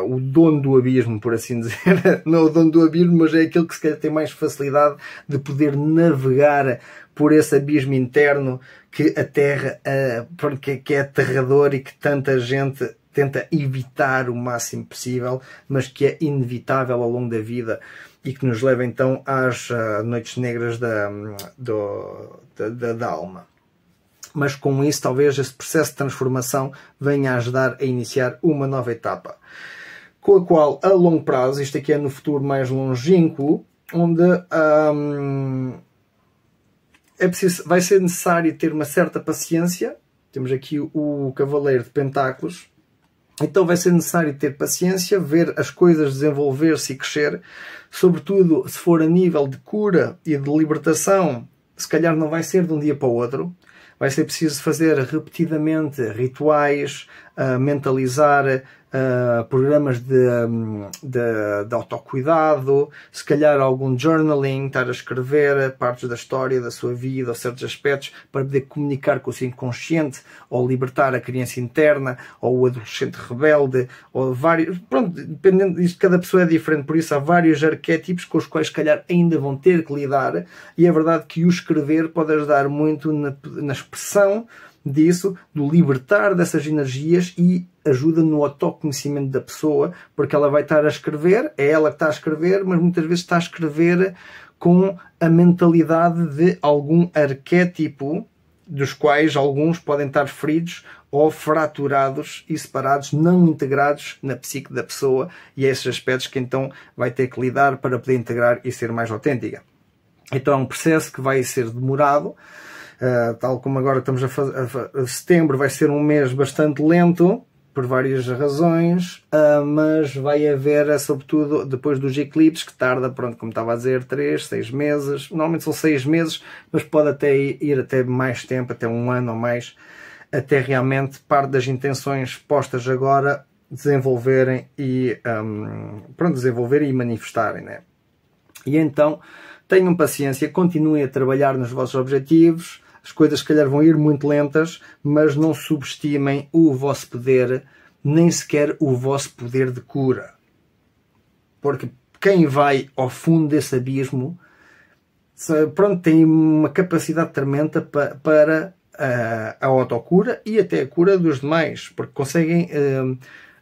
o dono do abismo, por assim dizer. Não é o dono do abismo, mas é aquele que se calhar tem mais facilidade de poder navegar por esse abismo interno que a Terra, que é aterrador e que tanta gente tenta evitar o máximo possível, mas que é inevitável ao longo da vida e que nos leva então às noites negras da alma. Mas com isso talvez esse processo de transformação venha a ajudar a iniciar uma nova etapa, com a qual a longo prazo, isto aqui é no futuro mais longínquo, onde vai ser necessário ter uma certa paciência. Temos aqui o Cavaleiro de Pentáculos. Então vai ser necessário ter paciência, ver as coisas desenvolver-se e crescer, sobretudo se for a nível de cura e de libertação. Se calhar não vai ser de um dia para o outro, vai ser preciso fazer repetidamente rituais, mentalizar programas de autocuidado, se calhar algum journaling, estar a escrever partes da história da sua vida ou certos aspectos para poder comunicar com o seu inconsciente, ou libertar a criança interna, ou o adolescente rebelde, ou vários, pronto, dependendo disto, cada pessoa é diferente, por isso há vários arquétipos com os quais se calhar ainda vão ter que lidar, e é verdade que o escrever pode ajudar muito na expressão disso, do libertar dessas energias, e ajuda no autoconhecimento da pessoa, porque ela vai estar a escrever, é ela que está a escrever, mas muitas vezes está a escrever com a mentalidade de algum arquétipo, dos quais alguns podem estar feridos ou fraturados e separados, não integrados na psique da pessoa, e é esses aspectos que então vai ter que lidar para poder integrar e ser mais autêntica. Então é um processo que vai ser demorado. Tal como agora estamos a fazer, setembro vai ser um mês bastante lento, por várias razões, mas vai haver, sobretudo depois dos eclipses, que tarda, pronto, como estava a dizer, 3, 6 meses, normalmente são 6 meses, mas pode até ir até mais tempo, até um ano ou mais, até realmente parte das intenções postas agora desenvolverem e, desenvolverem e manifestarem, né? E então, tenham paciência, continuem a trabalhar nos vossos objetivos. As coisas se calhar vão ir muito lentas, mas não subestimem o vosso poder, nem sequer o vosso poder de cura. Porque quem vai ao fundo desse abismo, pronto, tem uma capacidade tremenda para a autocura e até a cura dos demais, porque conseguem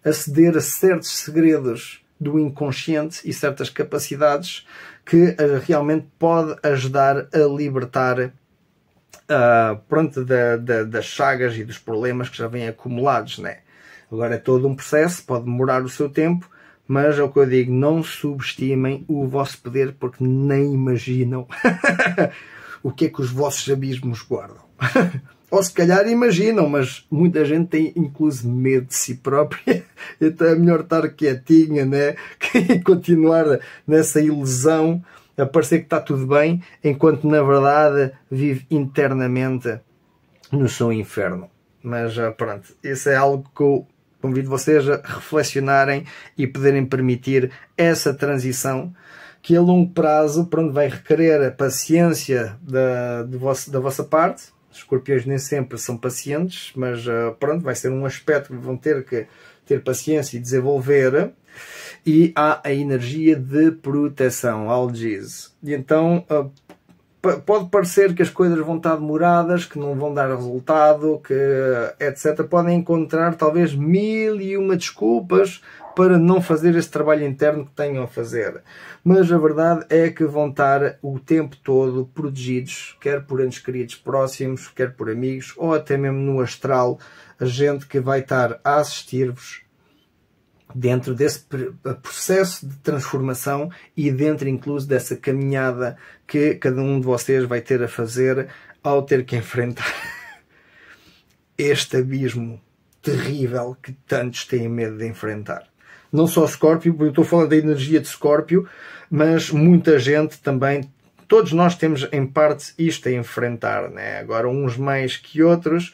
aceder a certos segredos do inconsciente e certas capacidades que realmente pode ajudar a libertar das chagas e dos problemas que já vêm acumulados, né? Agora é todo um processo, pode demorar o seu tempo, mas é o que eu digo, não subestimem o vosso poder, porque nem imaginam o que é que os vossos abismos guardam. Ou se calhar imaginam, mas muita gente tem inclusive medo de si própria, então é melhor estar quietinha, né? E continuar nessa ilusão, a parecer que está tudo bem, enquanto na verdade vive internamente no seu inferno. Mas pronto, isso é algo que eu convido vocês a reflexionarem e poderem permitir essa transição, que a longo prazo, pronto, vai requerer a paciência da vossa parte. Os escorpiões nem sempre são pacientes, mas pronto, vai ser um aspecto que vão ter que ter paciência e desenvolver. E há a energia de proteção, algiz. E então pode parecer que as coisas vão estar demoradas, que não vão dar resultado, que etc. Podem encontrar talvez 1001 desculpas para não fazer esse trabalho interno que tenham a fazer. Mas a verdade é que vão estar o tempo todo protegidos, quer por entes queridos próximos, quer por amigos, ou até mesmo no astral, a gente que vai estar a assistir-vos dentro desse processo de transformação e dentro incluso dessa caminhada que cada um de vocês vai ter a fazer ao ter que enfrentar este abismo terrível que tantos têm medo de enfrentar. Não só Escórpio, eu estou falando da energia de Escórpio, mas muita gente também todos nós temos em parte isto a enfrentar, né? Agora uns mais que outros,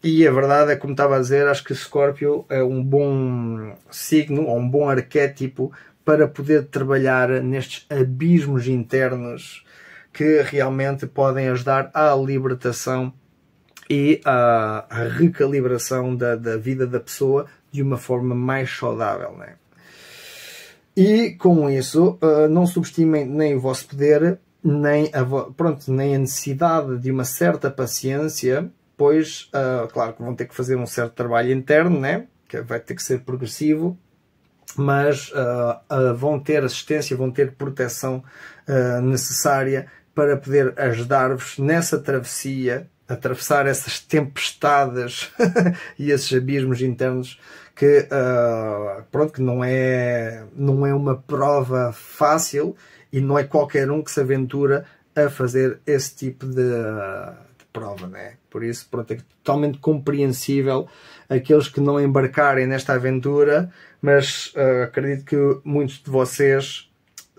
e a verdade é, como estava a dizer, acho que Escorpio é um bom signo, ou um bom arquétipo para poder trabalhar nestes abismos internos que realmente podem ajudar à libertação e à recalibração da vida da pessoa de uma forma mais saudável, né? E com isso, não subestimem nem o vosso poder, nem a necessidade de uma certa paciência, pois, claro que vão ter que fazer um certo trabalho interno, né? Que vai ter que ser progressivo, mas vão ter assistência, vão ter proteção necessária para poder ajudar-vos nessa travessia, atravessar essas tempestades e esses abismos internos que, pronto, que não é uma prova fácil e não é qualquer um que se aventura a fazer esse tipo de prova, né? Por isso, pronto, é totalmente compreensível aqueles que não embarcarem nesta aventura, mas acredito que muitos de vocês,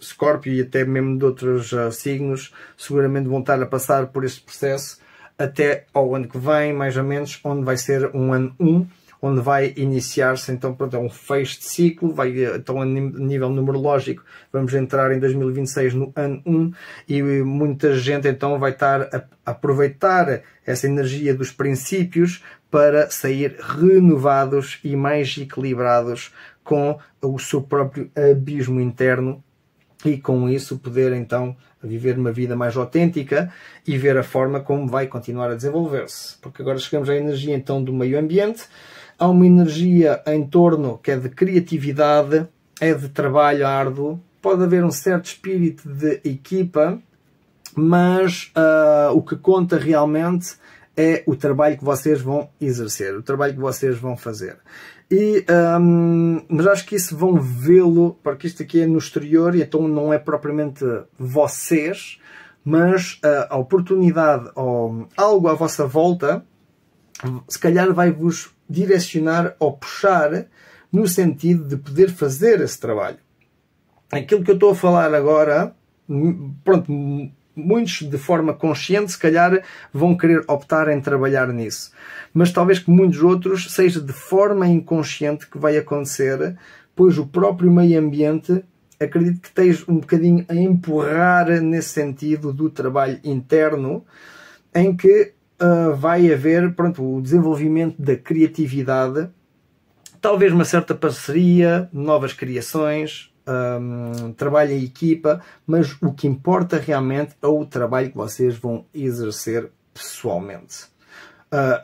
Scorpio e até mesmo de outros signos, seguramente vão estar a passar por este processo até ao ano que vem, mais ou menos, onde vai ser um ano 1, onde vai iniciar-se, então, pronto, é um fecho de ciclo, então a nível numerológico vamos entrar em 2026 no ano 1 e muita gente então vai estar a aproveitar essa energia dos princípios para sair renovados e mais equilibrados com o seu próprio abismo interno e com isso poder então viver uma vida mais autêntica e ver a forma como vai continuar a desenvolver-se. Porque agora chegamos à energia então do meio ambiente. Há uma energia em torno que é de criatividade, é de trabalho árduo, pode haver um certo espírito de equipa, mas o que conta realmente é o trabalho que vocês vão exercer, o trabalho que vocês vão fazer. Mas acho que isso vão vê-lo, porque isto aqui é no exterior e então não é propriamente vocês, mas a oportunidade ou algo à vossa volta, se calhar vai-vos direcionar ou puxar no sentido de poder fazer esse trabalho. Aquilo que eu estou a falar agora, pronto, muitos de forma consciente se calhar vão querer optar em trabalhar nisso. Mas talvez que muitos outros seja de forma inconsciente que vai acontecer, pois o próprio meio ambiente acredito que esteja um bocadinho a empurrar nesse sentido do trabalho interno, em que vai haver, pronto, o desenvolvimento da criatividade, talvez uma certa parceria, novas criações, trabalho em equipa, mas o que importa realmente é o trabalho que vocês vão exercer pessoalmente.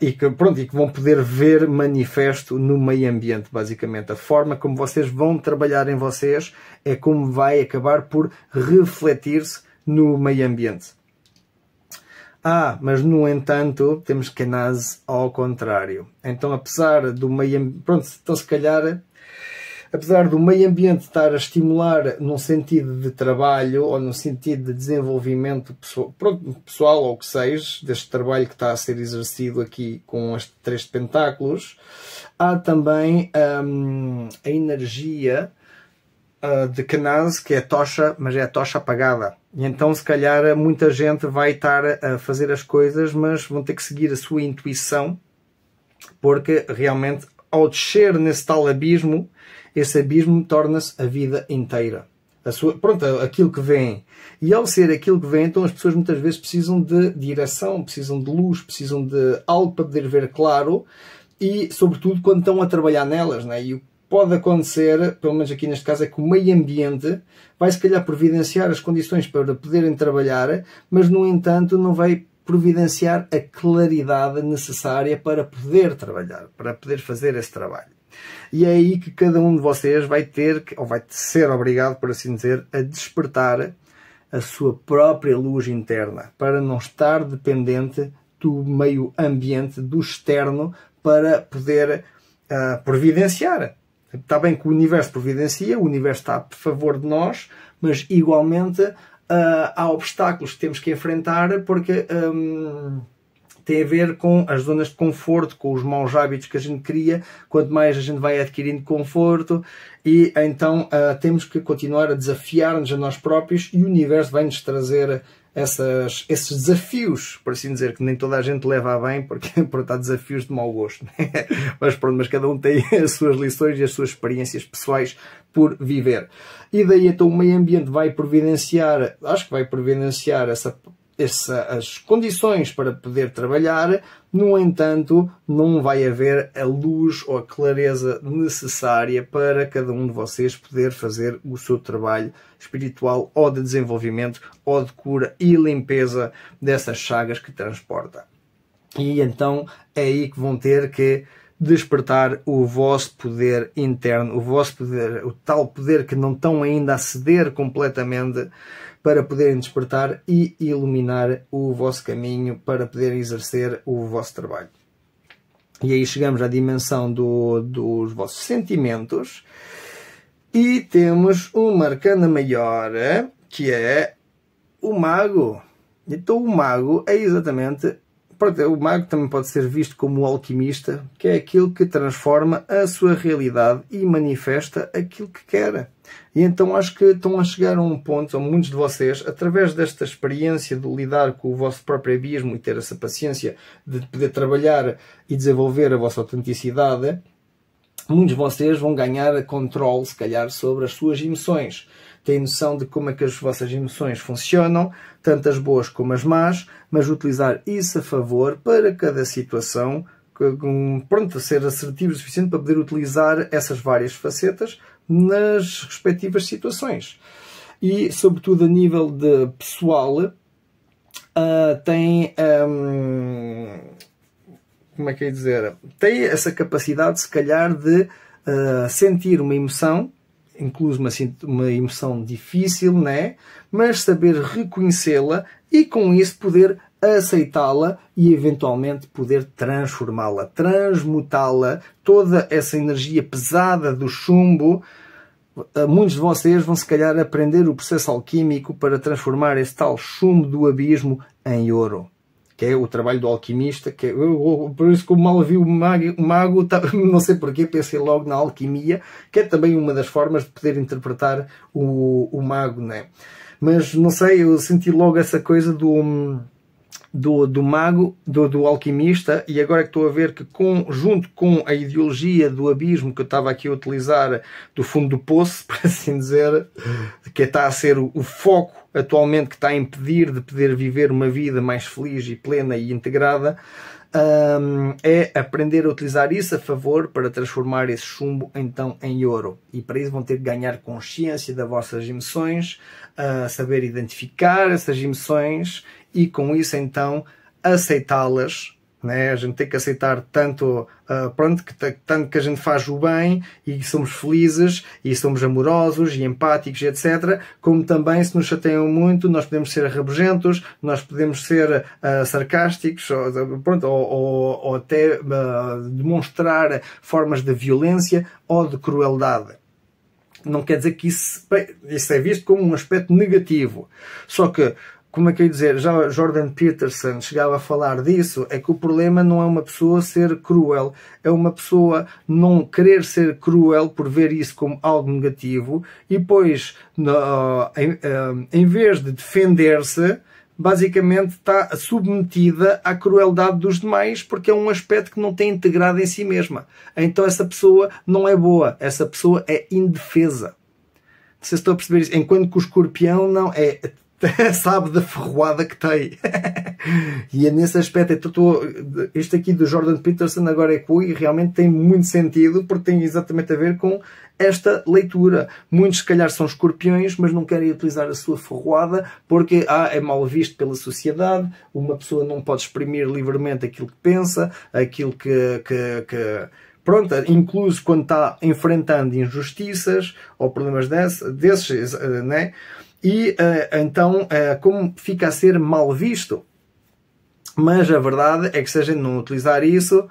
E que vão poder ver manifesto no meio ambiente, basicamente. A forma como vocês vão trabalhar em vocês é como vai acabar por refletir-se no meio ambiente. Mas no entanto, temos Kenaz ao contrário. Então, apesar do meio ambiente, então se calhar, apesar do meio ambiente estar a estimular num sentido de trabalho ou num sentido de desenvolvimento pessoal ou o que seja, deste trabalho que está a ser exercido aqui com este 3 de pentáculos, há também a energia de Kenaz, que é a tocha, mas é a tocha apagada. E então, se calhar, muita gente vai estar a fazer as coisas, mas vão ter que seguir a sua intuição, porque realmente, ao descer nesse tal abismo, esse abismo torna-se a vida inteira. Aquilo que vem. E ao ser aquilo que vem, então as pessoas muitas vezes precisam de direção, precisam de luz, precisam de algo para poder ver claro e, sobretudo, quando estão a trabalhar nelas, né? E o que pode acontecer, pelo menos aqui neste caso, é que o meio ambiente vai, se calhar, providenciar as condições para poderem trabalhar, mas, no entanto, não vai providenciar a claridade necessária para poder trabalhar, para poder fazer esse trabalho. E é aí que cada um de vocês vai ter, ou vai ser obrigado, por assim dizer, a despertar a sua própria luz interna, para não estar dependente do meio ambiente, do externo, para poder providenciar. Está bem que o universo providencia, o universo está a favor de nós, mas igualmente há obstáculos que temos que enfrentar, porque tem a ver com as zonas de conforto, com os maus hábitos que a gente cria. Quanto mais a gente vai adquirindo conforto, e então temos que continuar a desafiar-nos a nós próprios, e o universo vai-nos trazer esses desafios, por assim dizer, que nem toda a gente leva a bem, porque há desafios de mau gosto. Né? Mas pronto, mas cada um tem as suas lições e as suas experiências pessoais por viver. E daí então o meio ambiente vai providenciar, acho que vai providenciar as condições para poder trabalhar. No entanto, não vai haver a luz ou a clareza necessária para cada um de vocês poder fazer o seu trabalho espiritual ou de desenvolvimento ou de cura e limpeza dessas chagas que transporta. E então é aí que vão ter que despertar o vosso poder interno, o vosso poder, o tal poder que não estão ainda a ceder completamente, para poderem despertar e iluminar o vosso caminho para poderem exercer o vosso trabalho. E aí chegamos à dimensão dos vossos sentimentos e temos uma arcana maior, que é o mago. Então o mago é exatamente... O mago também pode ser visto como o alquimista, que é aquilo que transforma a sua realidade e manifesta aquilo que quer. E então acho que estão a chegar a um ponto, ou muitos de vocês, através desta experiência de lidar com o vosso próprio abismo e ter essa paciência de poder trabalhar e desenvolver a vossa autenticidade, muitos de vocês vão ganhar controle, se calhar, sobre as suas emoções. Têm noção de como é que as vossas emoções funcionam, tanto as boas como as más, mas utilizar isso a favor para cada situação, pronto, ser assertivo o suficiente para poder utilizar essas várias facetas nas respectivas situações. E, sobretudo, a nível de pessoal, tem... como é que é dizer? Tem essa capacidade, se calhar, de sentir uma emoção, incluso uma emoção difícil, né? Mas saber reconhecê-la e com isso poder aceitá-la e eventualmente poder transformá-la, transmutá-la, toda essa energia pesada do chumbo. Muitos de vocês vão se calhar aprender o processo alquímico para transformar esse tal chumbo do abismo em ouro, que é o trabalho do alquimista, que por isso que eu mal vi o mago, não sei porquê, pensei logo na alquimia, que é também uma das formas de poder interpretar o mago, né? Mas não sei, eu senti logo essa coisa do mago, do alquimista, e agora que estou a ver que junto com a ideologia do abismo que eu estava aqui a utilizar, do fundo do poço, por assim dizer, que está a ser o foco atualmente que está a impedir de poder viver uma vida mais feliz e plena e integrada, é aprender a utilizar isso a favor para transformar esse chumbo então em ouro. E para isso vão ter que ganhar consciência das vossas emoções, saber identificar essas emoções e com isso então aceitá-las. Né? A gente tem que aceitar tanto, tanto que a gente faz o bem e somos felizes e somos amorosos e empáticos, etc. Como também, se nos chateiam muito, nós podemos ser rabugentos, nós podemos ser sarcásticos, ou até demonstrar formas de violência ou de crueldade. Não quer dizer que isso é visto como um aspecto negativo. Só que, como é que eu ia dizer, já Jordan Peterson chegava a falar disso, é que o problema não é uma pessoa ser cruel, é uma pessoa não querer ser cruel por ver isso como algo negativo e depois, em vez de defender-se, basicamente está submetida à crueldade dos demais porque é um aspecto que não tem integrado em si mesma. Então essa pessoa não é boa, essa pessoa é indefesa. Vocês estão a perceber isso? Enquanto que o escorpião não é... sabe da ferroada que tem. E é nesse aspecto, isto aqui do Jordan Peterson agora ecoa e realmente tem muito sentido porque tem exatamente a ver com esta leitura. Muitos se calhar são escorpiões, mas não querem utilizar a sua ferroada porque é mal visto pela sociedade, uma pessoa não pode exprimir livremente aquilo que pensa, aquilo que pronto, incluso quando está enfrentando injustiças ou problemas desses, né? E então, como fica a ser mal visto? Mas a verdade é que se a gente não utilizar isso,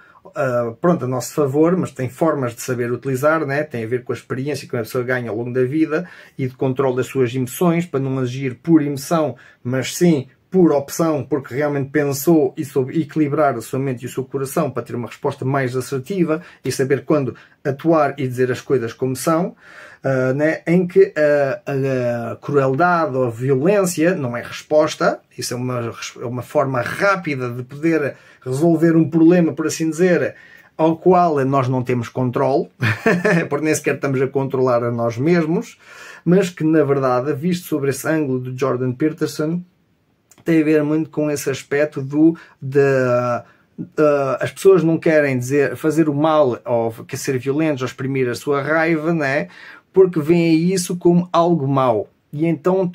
pronto, a nosso favor, mas tem formas de saber utilizar, né? Tem a ver com a experiência que a pessoa ganha ao longo da vida e de controle das suas emoções, para não agir por emoção, mas sim por opção, porque realmente pensou e soube equilibrar a sua mente e o seu coração para ter uma resposta mais assertiva e saber quando atuar e dizer as coisas como são, né? Em que a crueldade ou a violência não é resposta, isso é uma forma rápida de poder resolver um problema, por assim dizer, ao qual nós não temos controle, porque nem sequer estamos a controlar a nós mesmos, mas que, na verdade, visto sobre esse ângulo do Jordan Peterson, tem a ver muito com esse aspecto as pessoas não querem fazer o mal ou quer ser violentos ou exprimir a sua raiva, né? Porque veem isso como algo mau. E então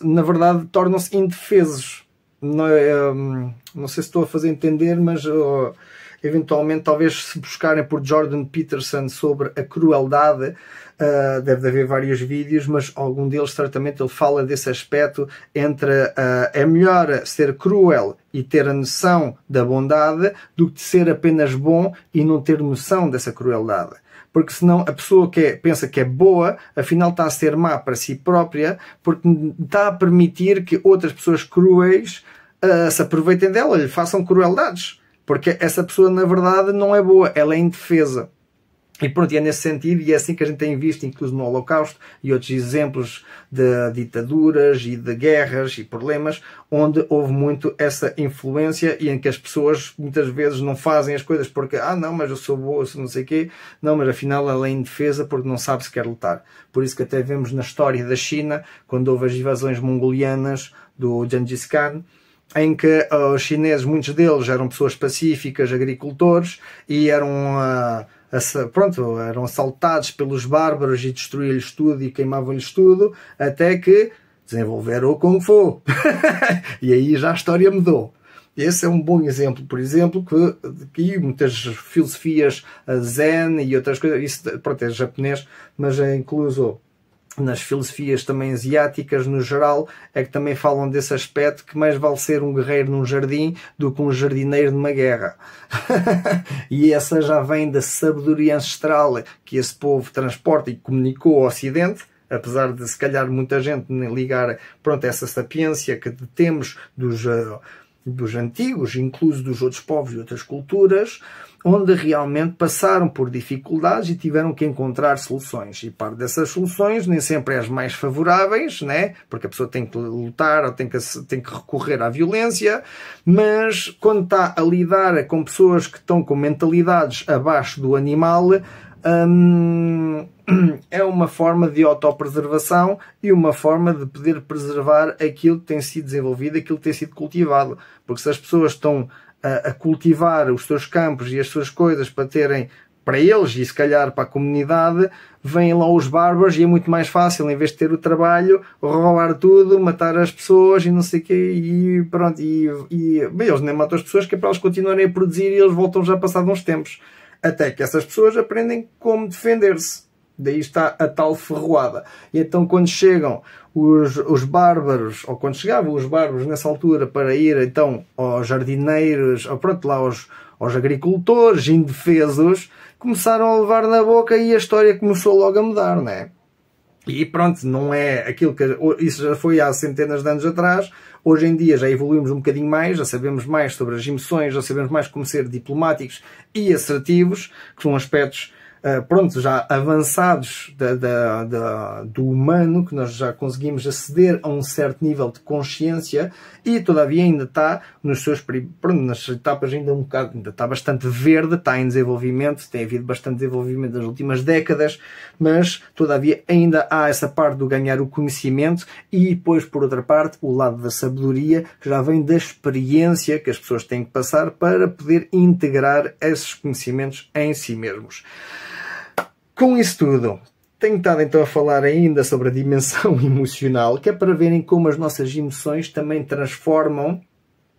na verdade, tornam-se indefesos. Não sei se estou a fazer entender, mas eventualmente, talvez se buscarem por Jordan Peterson sobre a crueldade, deve haver vários vídeos, mas algum deles certamente ele fala desse aspecto entre é melhor ser cruel e ter a noção da bondade do que ser apenas bom e não ter noção dessa crueldade. Porque senão a pessoa pensa que é boa, afinal está a ser má para si própria, porque está a permitir que outras pessoas cruéis se aproveitem dela, lhe façam crueldades. Porque essa pessoa, na verdade, não é boa, ela é indefesa. E pronto, e é nesse sentido, e é assim que a gente tem visto, incluso no Holocausto, e outros exemplos de ditaduras e de guerras e problemas, onde houve muito essa influência e em que as pessoas muitas vezes não fazem as coisas porque, não, mas eu sou boa, não sei o quê, não, mas afinal ela é indefesa porque não sabe se quer lutar. Por isso que até vemos na história da China, quando houve as invasões mongolianas do Gengis Khan, em que os chineses, muitos deles eram pessoas pacíficas, agricultores, e eram assaltados pelos bárbaros e destruíam-lhes tudo e queimavam-lhes tudo, até que desenvolveram o Kung Fu. E aí já a história mudou. Esse é um bom exemplo, por exemplo, que muitas filosofias zen e outras coisas, isso pronto, é japonês, mas é incluso nas filosofias também asiáticas, no geral, é que também falam desse aspecto que mais vale ser um guerreiro num jardim do que um jardineiro numa guerra. E essa já vem da sabedoria ancestral que esse povo transporta e comunicou ao Ocidente, apesar de se calhar muita gente ligar essa sapiência que temos dos antigos, incluso dos outros povos e outras culturas, onde realmente passaram por dificuldades e tiveram que encontrar soluções. E parte dessas soluções nem sempre é as mais favoráveis, né? Porque a pessoa tem que lutar ou tem que recorrer à violência, mas quando está a lidar com pessoas que estão com mentalidades abaixo do animal, é uma forma de autopreservação e uma forma de poder preservar aquilo que tem sido desenvolvido, aquilo que tem sido cultivado. Porque se as pessoas estão a cultivar os seus campos e as suas coisas para terem para eles e se calhar para a comunidade, vêm lá os bárbaros e é muito mais fácil, em vez de ter o trabalho, roubar tudo, matar as pessoas e não sei o quê, e pronto, bem, eles nem matam as pessoas, que é para elas continuarem a produzir e eles voltam já passados uns tempos. Até que essas pessoas aprendem como defender-se. Daí está a tal ferroada. E então quando chegam os bárbaros, ou quando chegavam os bárbaros nessa altura para ir então aos jardineiros, ou pronto, lá aos agricultores indefesos, começaram a levar na boca e a história começou logo a mudar, não é? E pronto, não é aquilo que... Isso já foi há centenas de anos atrás. Hoje em dia já evoluímos um bocadinho mais, já sabemos mais sobre as emoções, já sabemos mais como ser diplomáticos e assertivos, que são aspectos já avançados do humano, que nós já conseguimos aceder a um certo nível de consciência e todavia ainda está nas etapas ainda ainda está bastante verde, está em desenvolvimento, tem havido bastante desenvolvimento nas últimas décadas, mas todavia ainda há essa parte do ganhar o conhecimento e depois, por outra parte, o lado da sabedoria, que já vem da experiência que as pessoas têm que passar para poder integrar esses conhecimentos em si mesmos. Com isso tudo, tenho estado então a falar ainda sobre a dimensão emocional, que é para verem como as nossas emoções também transformam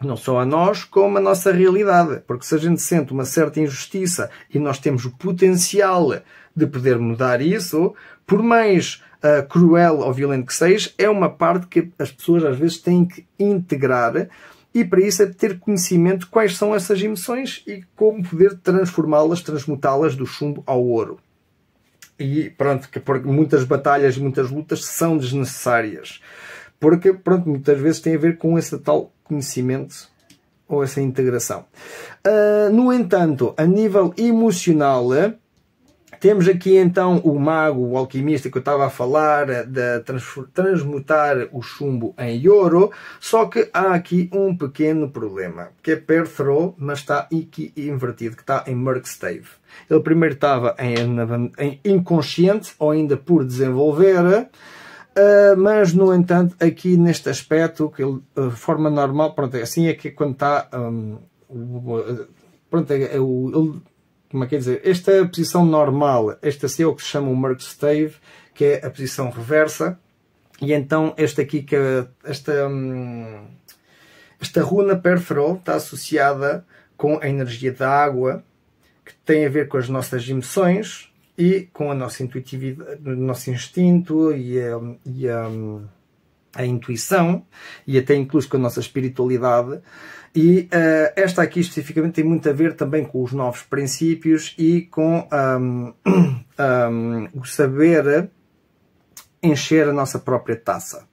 não só a nós, como a nossa realidade. Porque se a gente sente uma certa injustiça e nós temos o potencial de poder mudar isso, por mais cruel ou violento que seja, é uma parte que as pessoas às vezes têm que integrar. E para isso é ter conhecimento de quais são essas emoções e como poder transformá-las, transmutá-las do chumbo ao ouro. E pronto, porque muitas batalhas e muitas lutas são desnecessárias. porque, pronto, muitas vezes tem a ver com esse tal conhecimento ou essa integração. No entanto, a nível emocional, temos aqui então o mago, o alquimista que eu estava a falar, de transmutar o chumbo em ouro, só que há aqui um pequeno problema, que é Perthro, mas está aqui invertido, que está em Merkstave. Ele primeiro estava em inconsciente, ou ainda por desenvolver, mas no entanto aqui neste aspecto, que ele, de forma normal, pronto, assim é que quando está, pronto, como é que é dizer, esta posição normal, esta é o que se chama o Merkstave, que é a posição reversa, e então este aqui, que esta runa Perthro está associada com a energia da água, que tem a ver com as nossas emoções e com a nossa intuitividade, o nosso instinto e a intuição, e até incluso com a nossa espiritualidade. E esta aqui especificamente tem muito a ver também com os novos princípios e com o saber encher a nossa própria taça.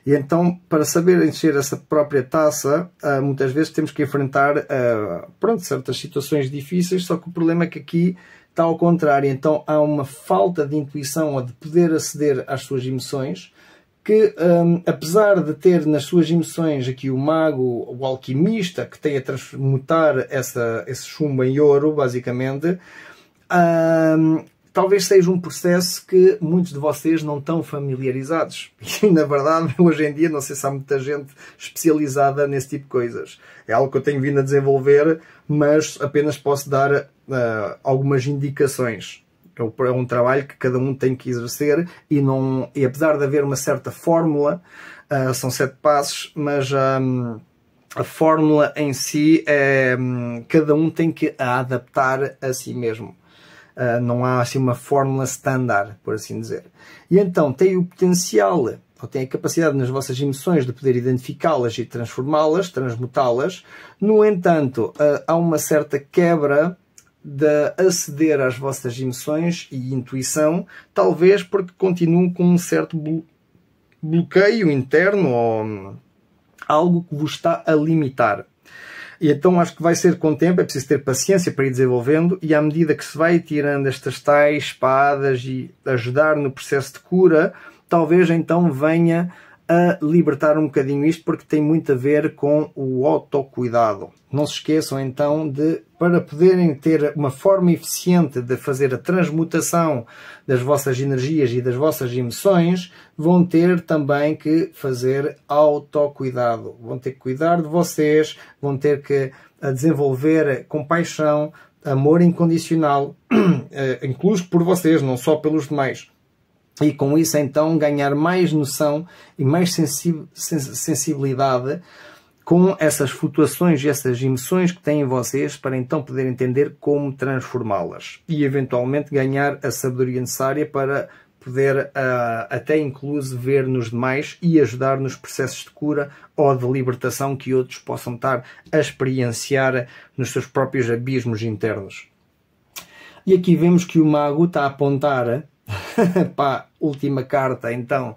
E então, para saber encher essa própria taça, muitas vezes temos que enfrentar pronto, certas situações difíceis, só que o problema é que aqui está ao contrário. Então há uma falta de intuição ou de poder aceder às suas emoções, que apesar de ter nas suas emoções aqui o mago, o alquimista, que tem a transmutar esse chumbo em ouro, basicamente, talvez seja um processo que muitos de vocês não estão familiarizados. E, na verdade, hoje em dia, não sei se há muita gente especializada nesse tipo de coisas. É algo que eu tenho vindo a desenvolver, mas apenas posso dar algumas indicações. É um trabalho que cada um tem que exercer e apesar de haver uma certa fórmula, são 7 passos, mas a fórmula em si, cada um tem que a adaptar a si mesmo. Não há assim uma fórmula standard, por assim dizer. E então tem o potencial, ou tem a capacidade nas vossas emoções de poder identificá-las e transformá-las, transmutá-las. No entanto, há uma certa quebra de aceder às vossas emoções e intuição, talvez porque continuam com um certo bloqueio interno ou algo que vos está a limitar. E então acho que vai ser com o tempo, é preciso ter paciência para ir desenvolvendo, e à medida que se vai tirando estas tais espadas e ajudar no processo de cura, talvez então venha a libertar um bocadinho isto, porque tem muito a ver com o autocuidado. Não se esqueçam então de, para poderem ter uma forma eficiente de fazer a transmutação das vossas energias e das vossas emoções, vão ter também que fazer autocuidado. Vão ter que cuidar de vocês, vão ter que desenvolver compaixão, amor incondicional, incluso por vocês, não só pelos demais. E com isso então ganhar mais noção e mais sensibilidade com essas flutuações e essas emoções que têm em vocês, para então poder entender como transformá-las e eventualmente ganhar a sabedoria necessária para poder até incluso ver nos demais e ajudar nos processos de cura ou de libertação que outros possam estar a experienciar nos seus próprios abismos internos. E aqui vemos que o mago está a apontar para a última carta então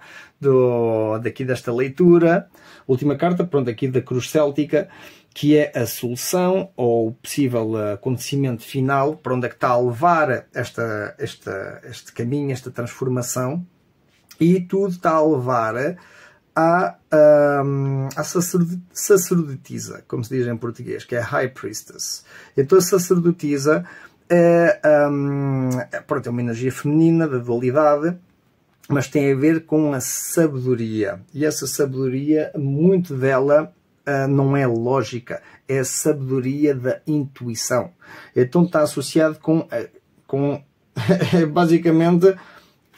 daqui desta leitura, última carta, pronto, aqui da Cruz Céltica, que é a solução ou o possível acontecimento final, para onde é que está a levar este caminho, esta transformação, e tudo está a levar à sacerdotisa, como se diz em português, que é a High Priestess. Então a sacerdotisa pronto, é uma energia feminina, da dualidade, mas tem a ver com a sabedoria. E essa sabedoria, muito dela, não é lógica, é a sabedoria da intuição. Então está associado com basicamente,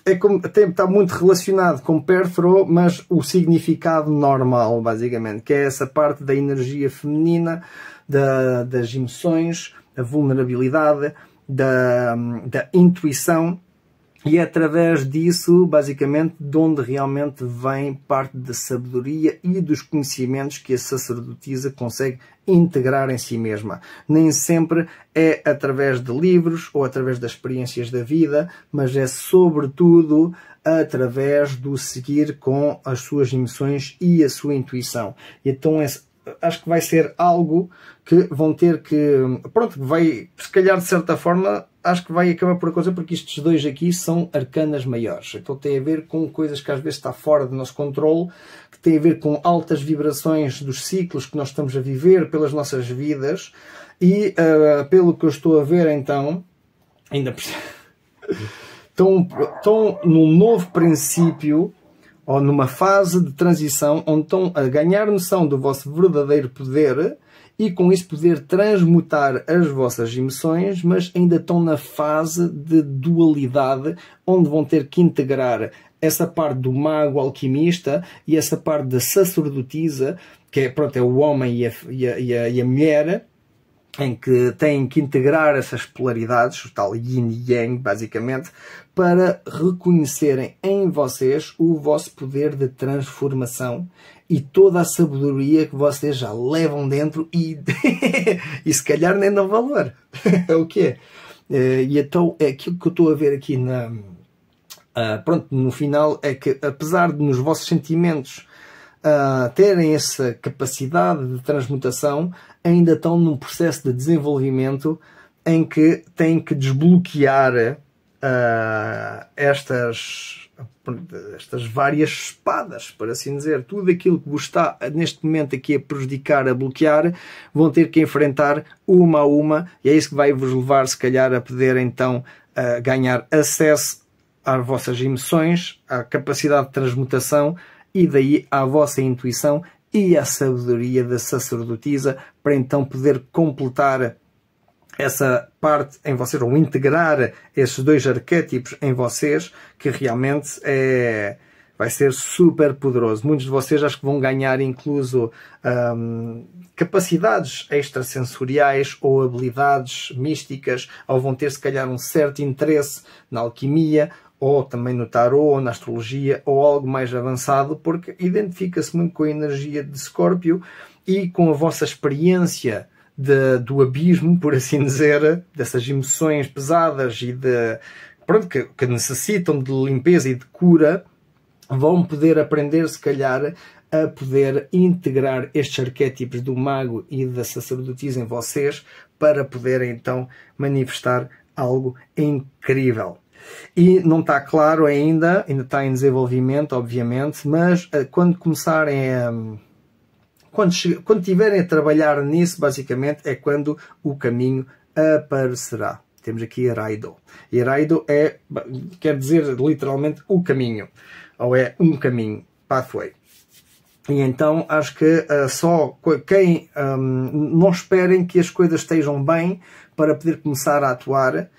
está muito relacionado com Perthro, mas o significado normal, basicamente, que é essa parte da energia feminina, das emoções, a vulnerabilidade, da intuição. E é através disso, basicamente, de onde realmente vem parte da sabedoria e dos conhecimentos que a sacerdotisa consegue integrar em si mesma. Nem sempre é através de livros ou através das experiências da vida, mas é sobretudo através do seguir com as suas emoções e a sua intuição. E então acho que vai ser algo que vão ter que... Pronto, vai, se calhar de certa forma, acho que vai acabar por acontecer, porque estes dois aqui são arcanas maiores. Então tem a ver com coisas que às vezes está fora do nosso controle, que tem a ver com altas vibrações dos ciclos que nós estamos a viver pelas nossas vidas. E pelo que eu estou a ver então, ainda estão num novo princípio, ou numa fase de transição, onde estão a ganhar noção do vosso verdadeiro poder e com isso poder transmutar as vossas emoções, mas ainda estão na fase de dualidade, onde vão ter que integrar essa parte do mago alquimista e essa parte da sacerdotisa, que é, pronto, é o homem e a mulher, em que têm que integrar essas polaridades, o tal yin e yang, basicamente, para reconhecerem em vocês o vosso poder de transformação e toda a sabedoria que vocês já levam dentro e, e se calhar nem dão valor. É o que é. E então, é aquilo que eu estou a ver aqui pronto, no final, é que apesar de nos vossos sentimentos terem essa capacidade de transmutação, ainda estão num processo de desenvolvimento em que têm que desbloquear estas várias espadas, por assim dizer. Tudo aquilo que vos está neste momento aqui a prejudicar, a bloquear, vão ter que enfrentar uma a uma, e é isso que vai vos levar se calhar a poder então ganhar acesso às vossas emoções, à capacidade de transmutação e daí à vossa intuição e à sabedoria da sacerdotisa, para então poder completar essa parte em vocês, ou integrar esses dois arquétipos em vocês, que realmente vai ser super poderoso. Muitos de vocês acho que vão ganhar incluso capacidades extrasensoriais ou habilidades místicas, ou vão ter se calhar um certo interesse na alquimia, ou também no tarot, ou na astrologia, ou algo mais avançado, porque identifica-se muito com a energia de Escorpio e com a vossa experiência do abismo, por assim dizer, dessas emoções pesadas e pronto, que necessitam de limpeza e de cura. Vão poder aprender, se calhar, a poder integrar estes arquétipos do mago e da sacerdotisa em vocês, para poderem então manifestar algo incrível. E não está claro ainda está em desenvolvimento, obviamente, mas quando começarem quando estiverem a trabalhar nisso, basicamente, é quando o caminho aparecerá. Temos aqui Raido. E Raido quer dizer literalmente o caminho, ou é um caminho, pathway. E então acho que só quem não esperem que as coisas estejam bem para poder começar a atuar.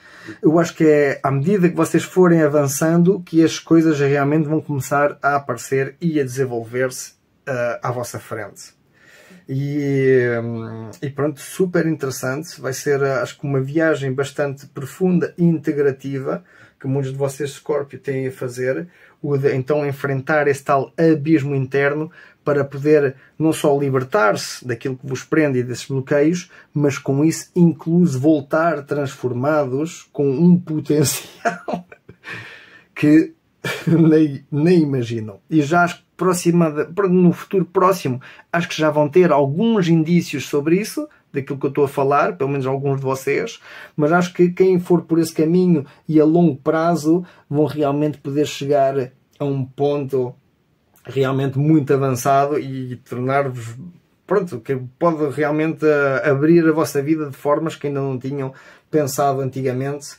Eu acho que é à medida que vocês forem avançando que as coisas realmente vão começar a aparecer e a desenvolver-se à vossa frente. E pronto, super interessante. Vai ser, acho que, uma viagem bastante profunda e integrativa que muitos de vocês, Scorpio, têm a fazer. Então enfrentar esse tal abismo interno para poder não só libertar-se daquilo que vos prende e desses bloqueios, mas com isso incluso voltar transformados com um potencial que nem imaginam. E já acho que no futuro próximo, acho que já vão ter alguns indícios sobre isso, daquilo que eu estou a falar, pelo menos alguns de vocês, mas acho que quem for por esse caminho e a longo prazo vão realmente poder chegar a um ponto realmente muito avançado e tornar-vos, pronto, que pode realmente abrir a vossa vida de formas que ainda não tinham pensado antigamente,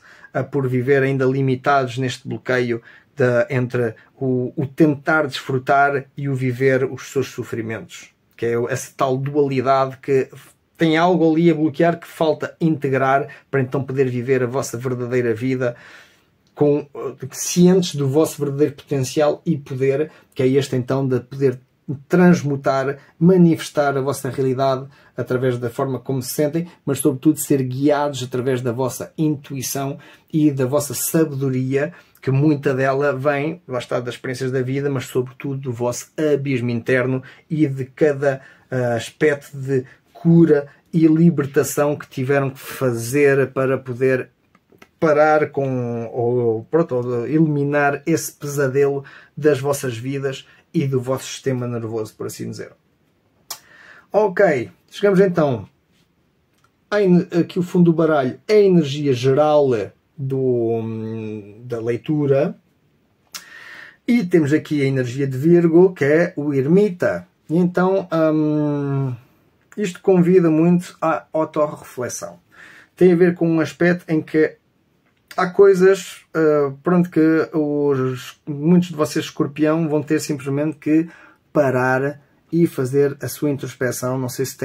por viver ainda limitados neste bloqueio entre o tentar desfrutar e o viver os seus sofrimentos, que é essa tal dualidade que tem algo ali a bloquear que falta integrar para então poder viver a vossa verdadeira vida cientes do vosso verdadeiro potencial e poder, que é este então de poder transmutar, manifestar a vossa realidade através da forma como se sentem, mas sobretudo ser guiados através da vossa intuição e da vossa sabedoria, que muita dela vem, lá está, das experiências da vida, mas sobretudo do vosso abismo interno e de cada aspecto de cura e libertação que tiveram que fazer para poder parar com, ou eliminar esse pesadelo das vossas vidas e do vosso sistema nervoso, por assim dizer. Ok, chegamos então aqui o fundo do baralho, a energia geral da leitura, e temos aqui a energia de Virgo, que é o ermita. E então isto convida muito à autorreflexão. Tem a ver com um aspecto em que há coisas que muitos de vocês, escorpião, vão ter simplesmente que parar e fazer a sua introspeção. Não sei se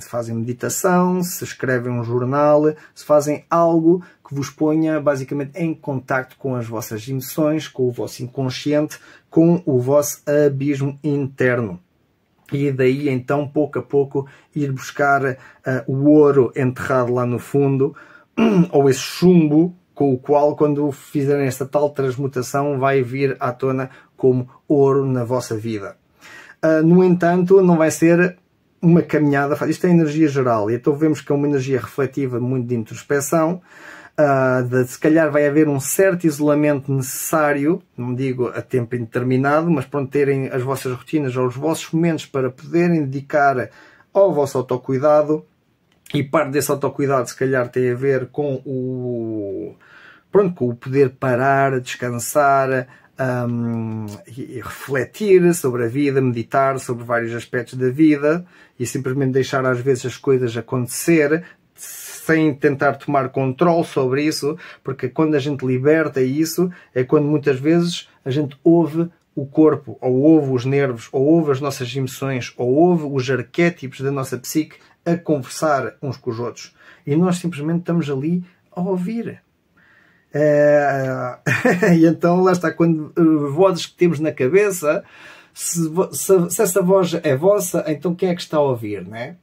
se fazem meditação, se escrevem um jornal, se fazem algo que vos ponha basicamente em contacto com as vossas emoções, com o vosso inconsciente, com o vosso abismo interno. E daí então, pouco a pouco, ir buscar o ouro enterrado lá no fundo, ou esse chumbo com o qual, quando fizerem esta tal transmutação, vai vir à tona como ouro na vossa vida. No entanto, não vai ser uma caminhada. Isto é energia geral, e então vemos que é uma energia refletiva, muito de introspeção. Se calhar vai haver um certo isolamento necessário, não digo a tempo indeterminado, mas para terem as vossas rotinas ou os vossos momentos para poderem dedicar ao vosso autocuidado. E parte desse autocuidado, se calhar, tem a ver com com o poder parar, descansar, e refletir sobre a vida, meditar sobre vários aspectos da vida e simplesmente deixar às vezes as coisas acontecer sem tentar tomar controle sobre isso, porque quando a gente liberta isso é quando muitas vezes a gente ouve o corpo, ou ouve os nervos, ou ouve as nossas emoções, ou ouve os arquétipos da nossa psique a conversar uns com os outros. E nós simplesmente estamos ali a ouvir. E então lá está, quando vozes que temos na cabeça, se essa voz é vossa, então quem é que está a ouvir, né?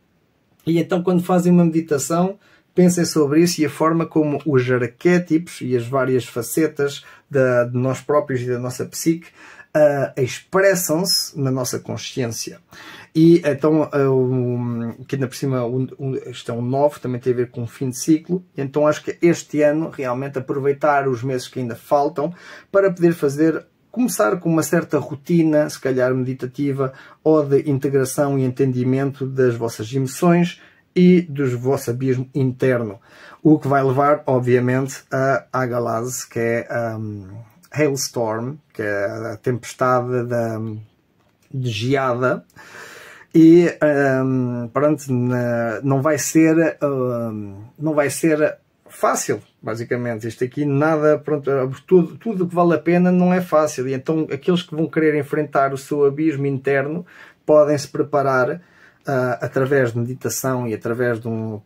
E então quando fazem uma meditação, pensem sobre isso e a forma como os arquétipos e as várias facetas de nós próprios e da nossa psique expressam-se na nossa consciência. E então, que ainda por cima, isto é um 9, também tem a ver com o fim de ciclo. E então acho que este ano, realmente, aproveitar os meses que ainda faltam para poder começar com uma certa rotina, se calhar meditativa, ou de integração e entendimento das vossas emoções e do vosso abismo interno. O que vai levar, obviamente, a Agalaz, que é Hailstorm, que é a tempestade de geada. E pronto, não vai ser fácil, basicamente. Isto aqui nada, pronto, tudo que vale a pena não é fácil. E então aqueles que vão querer enfrentar o seu abismo interno podem se preparar através de meditação e através do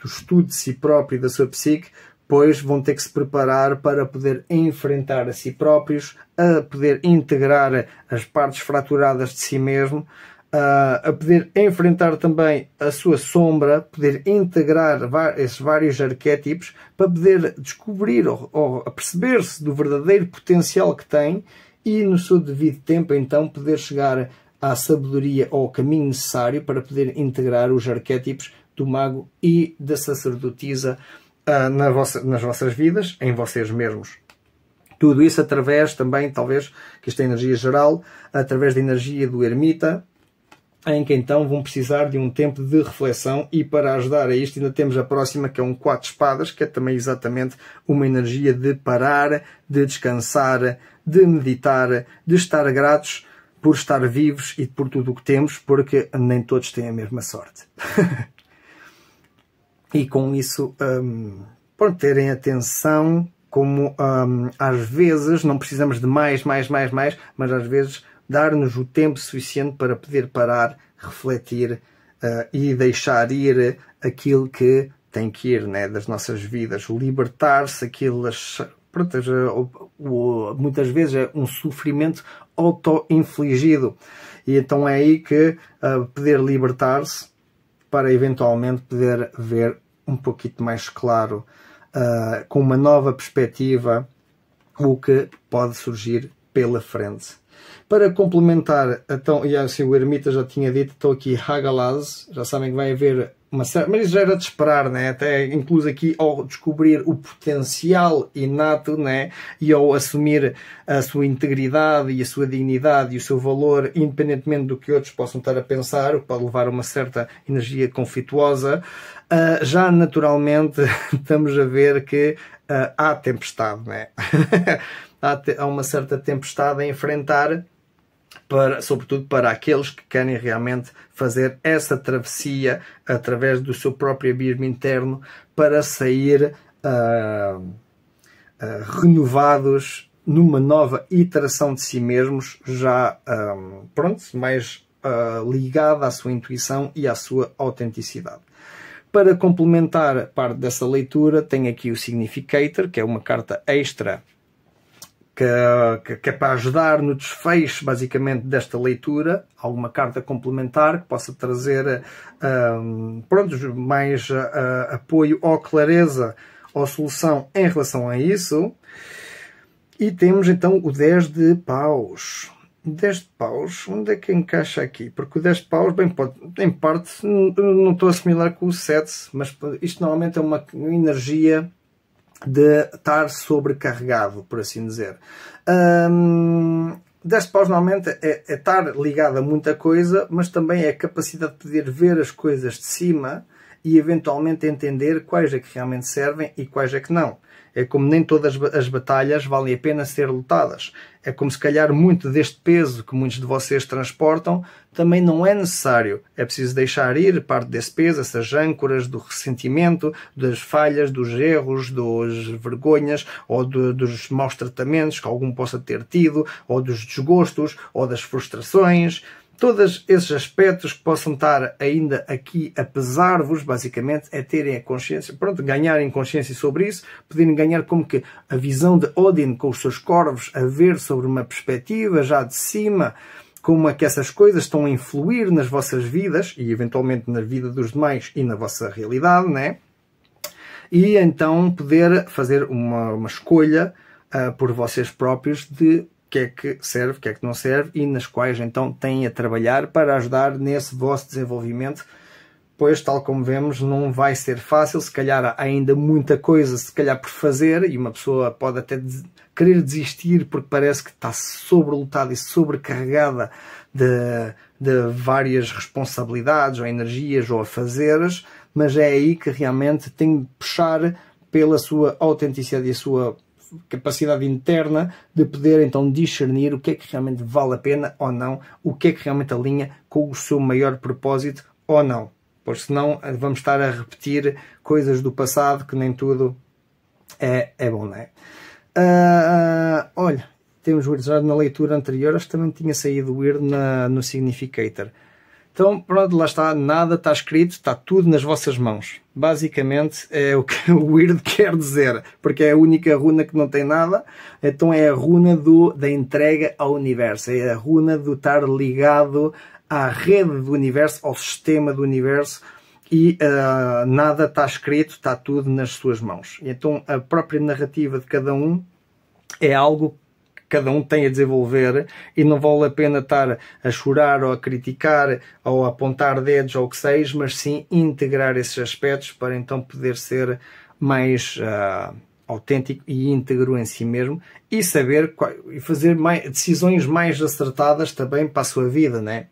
estudo de si próprio e da sua psique, pois vão ter que se preparar para poder enfrentar a si próprios, a poder integrar as partes fraturadas de si mesmo, a poder enfrentar também a sua sombra, poder integrar esses vários arquétipos para poder descobrir ou perceber-se do verdadeiro potencial que tem e no seu devido tempo então poder chegar à sabedoria ou ao caminho necessário para poder integrar os arquétipos do mago e da sacerdotisa nas vossas vidas, em vocês mesmos. Tudo isso através também, talvez, que esta é a energia geral, através da energia do ermita, em que então vão precisar de um tempo de reflexão, e para ajudar a isto ainda temos a próxima, que é um 4 de espadas, que é também exatamente uma energia de parar, de descansar, de meditar, de estar gratos por estar vivos e por tudo o que temos, porque nem todos têm a mesma sorte. E com isso, por terem atenção, como às vezes não precisamos de mais, mas às vezes dar-nos o tempo suficiente para poder parar, refletir e deixar ir aquilo que tem que ir, né, das nossas vidas, libertar-se aquilo. Muitas vezes é um sofrimento auto-infligido, e então é aí que poder libertar-se para eventualmente poder ver um pouquinho mais claro, com uma nova perspectiva, o que pode surgir pela frente. Para complementar, então, e assim o ermita já tinha dito, estou aqui Hagalaz, já sabem que vai haver uma série, mas isso já era de esperar, né? Até incluso aqui ao descobrir o potencial inato, né? E ao assumir a sua integridade e a sua dignidade e o seu valor, independentemente do que outros possam estar a pensar, o que pode levar a uma certa energia conflituosa, já naturalmente estamos a ver que há tempestade, né? Há uma certa tempestade a enfrentar, sobretudo para aqueles que querem realmente fazer essa travessia através do seu próprio abismo interno para sair renovados numa nova iteração de si mesmos, já mais ligada à sua intuição e à sua autenticidade. Para complementar parte dessa leitura, tem aqui o Significator, que é uma carta extra que é para ajudar no desfecho, basicamente, desta leitura. Alguma carta complementar que possa trazer mais apoio ou clareza ou solução em relação a isso. E temos então o 10 de paus. 10 de paus, onde é que encaixa aqui? Porque o 10 de paus, bem, pode, em parte, não estou a assimilar com o 7, mas isto normalmente é uma energia de estar sobrecarregado, por assim dizer. 10 de paus normalmente é estar ligado a muita coisa, mas também é a capacidade de poder ver as coisas de cima e eventualmente entender quais é que realmente servem e quais é que não. É como nem todas as batalhas valem a pena ser lutadas. É como se calhar muito deste peso que muitos de vocês transportam também não é necessário. É preciso deixar ir parte desse peso, essas âncoras do ressentimento, das falhas, dos erros, das vergonhas ou dos maus tratamentos que algum possa ter tido, ou dos desgostos, ou das frustrações. Todos esses aspectos que possam estar ainda aqui a pesar-vos, basicamente, é terem a consciência, pronto, ganharem consciência sobre isso, poderem ganhar como que a visão de Odin com os seus corvos a ver sobre uma perspectiva já de cima, como é que essas coisas estão a influir nas vossas vidas e eventualmente na vida dos demais e na vossa realidade, né? E então poder fazer uma escolha por vocês próprios de o que é que serve, o que é que não serve e nas quais então têm a trabalhar para ajudar nesse vosso desenvolvimento, pois tal como vemos não vai ser fácil, se calhar há ainda muita coisa se calhar por fazer e uma pessoa pode até querer desistir porque parece que está sobrelotada e sobrecarregada de várias responsabilidades ou energias ou afazeres, mas é aí que realmente tem de puxar pela sua autenticidade e a sua capacidade interna de poder então discernir o que é que realmente vale a pena ou não, o que é que realmente alinha com o seu maior propósito ou não, pois senão vamos estar a repetir coisas do passado que nem tudo é bom, não é? Olha, temos o já na leitura anterior, acho que também tinha saído o Weird no Significator. Então, pronto, lá está, nada está escrito, está tudo nas vossas mãos. Basicamente é o que o Weird quer dizer, porque é a única runa que não tem nada, então é a runa da entrega ao universo, é a runa do estar ligado à rede do universo, ao sistema do universo, e nada está escrito, está tudo nas suas mãos. E então a própria narrativa de cada um é algo cada um tem a desenvolver e não vale a pena estar a chorar ou a criticar ou a apontar dedos ou o que seja, mas sim integrar esses aspectos para então poder ser mais autêntico e íntegro em si mesmo e saber e fazer decisões mais acertadas também para a sua vida, né?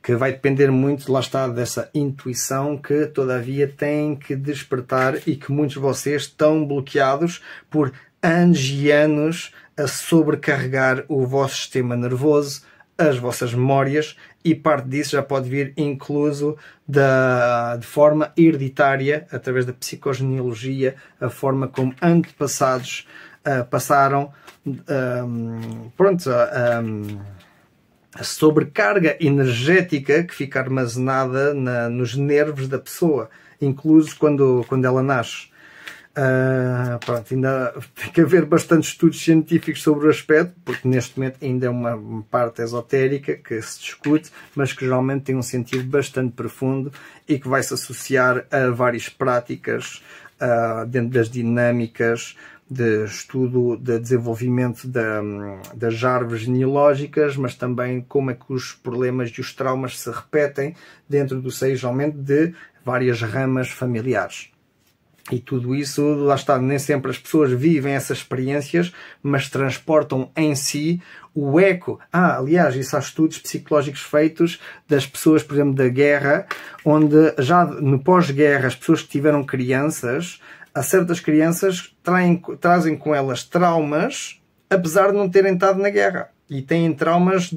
Que vai depender muito, lá está, dessa intuição que todavia tem que despertar e que muitos de vocês estão bloqueados por anos e anos a sobrecarregar o vosso sistema nervoso, as vossas memórias, e parte disso já pode vir incluso de forma hereditária, através da psicogenealogia, a forma como antepassados passaram a sobrecarga energética que fica armazenada nos nervos da pessoa, incluso quando ela nasce. Pronto, ainda tem que haver bastantes estudos científicos sobre o aspecto, porque neste momento ainda é uma parte esotérica que se discute, mas que geralmente tem um sentido bastante profundo e que vai se associar a várias práticas dentro das dinâmicas de estudo de desenvolvimento das árvores genealógicas, mas também como é que os problemas e os traumas se repetem dentro do seio, geralmente, de várias ramas familiares. E tudo isso, lá está, nem sempre as pessoas vivem essas experiências, mas transportam em si o eco. Aliás, isso há estudos psicológicos feitos das pessoas, por exemplo, da guerra, onde já no pós-guerra as pessoas que tiveram crianças, a certas crianças trazem com elas traumas, apesar de não terem estado na guerra. E têm traumas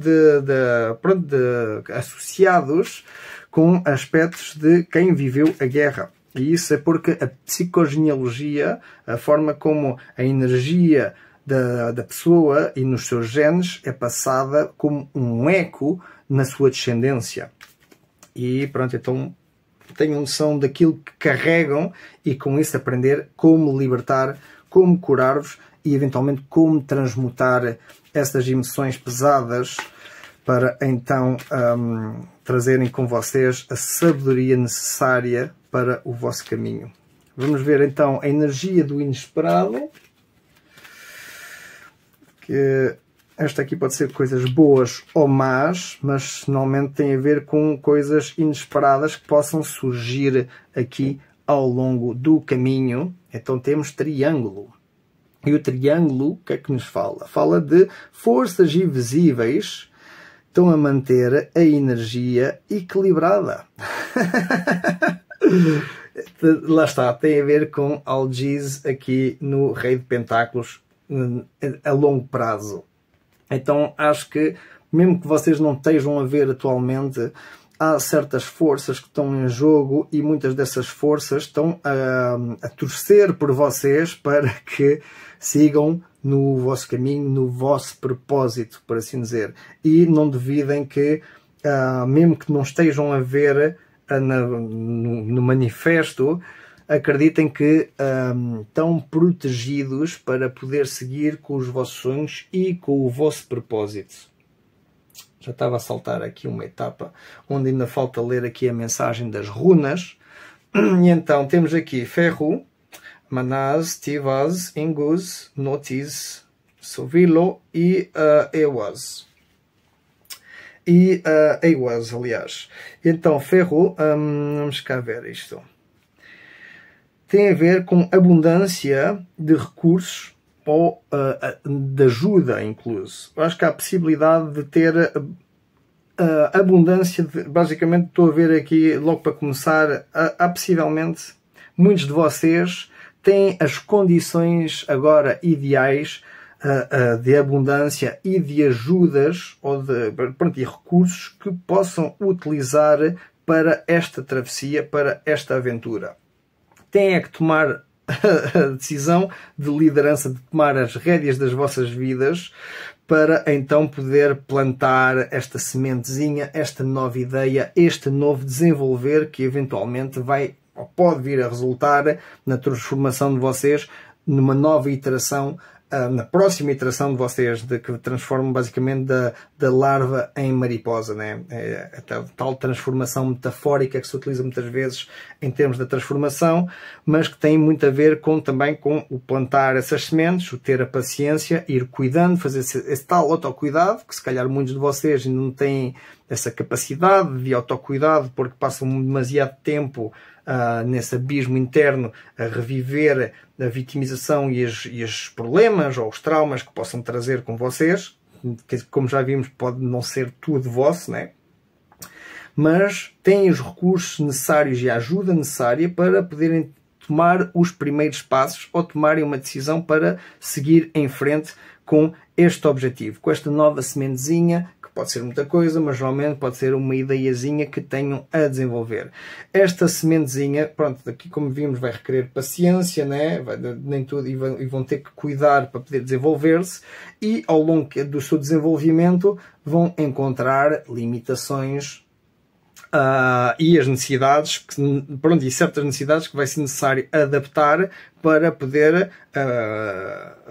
associados com aspectos de quem viveu a guerra. E isso é porque a psicogenealogia, a forma como a energia da pessoa e nos seus genes é passada como um eco na sua descendência. E pronto, então tenham noção daquilo que carregam e com isso aprender como libertar, como curar-vos e eventualmente como transmutar essas emoções pesadas para então trazerem com vocês a sabedoria necessária para o vosso caminho. Vamos ver então a energia do inesperado. Que esta aqui pode ser coisas boas ou más, mas normalmente tem a ver com coisas inesperadas que possam surgir aqui ao longo do caminho. Então temos triângulo. E o triângulo, o que é que nos fala? Fala de forças invisíveis estão a manter a energia equilibrada. Lá está, tem a ver com algiz aqui no Rei de Pentáculos a longo prazo. Então acho que, mesmo que vocês não estejam a ver atualmente, há certas forças que estão em jogo e muitas dessas forças estão a torcer por vocês para que sigam no vosso caminho, no vosso propósito, por assim dizer. E não duvidem que, mesmo que não estejam a ver no manifesto, acreditem que estão protegidos para poder seguir com os vossos sonhos e com o vosso propósito. Já estava a saltar aqui uma etapa onde ainda falta ler aqui a mensagem das runas. E então temos aqui Ferru, Manaz, Tivaz, Ingus, Notis, Sovilo e Ewaz. Ewaz, aliás. Então, Ferru, vamos cá ver isto. Tem a ver com abundância de recursos ou de ajuda, incluso. Eu acho que há a possibilidade de ter abundância, basicamente estou a ver aqui, logo para começar, há possivelmente, muitos de vocês têm as condições agora ideais de abundância e de ajudas ou de recursos que possam utilizar para esta travessia, para esta aventura. Têm que tomar a decisão de liderança, de tomar as rédeas das vossas vidas para então poder plantar esta sementezinha, esta nova ideia, este novo desenvolver que eventualmente vai ou pode vir a resultar na transformação de vocês numa nova iteração, na próxima iteração de vocês, que transformam basicamente da larva em mariposa, né? É a tal transformação metafórica que se utiliza muitas vezes em termos da transformação, mas que tem muito a ver também com o plantar essas sementes, o ter a paciência, ir cuidando, fazer esse tal autocuidado, que se calhar muitos de vocês ainda não têm essa capacidade de autocuidado porque passam demasiado tempo nesse abismo interno a reviver a vitimização e os problemas ou os traumas que possam trazer com vocês, que, como já vimos, pode não ser tudo vosso, né? Mas têm os recursos necessários e a ajuda necessária para poderem tomar os primeiros passos ou tomarem uma decisão para seguir em frente com este objetivo, com esta nova sementezinha, que pode ser muita coisa, mas geralmente pode ser uma ideiazinha que tenham a desenvolver. Esta sementezinha, pronto, aqui como vimos, vai requerer paciência, né? Nem tudo, e vão ter que cuidar para poder desenvolver-se, e ao longo do seu desenvolvimento vão encontrar limitações e as necessidades, e certas necessidades que vai ser necessário adaptar para poder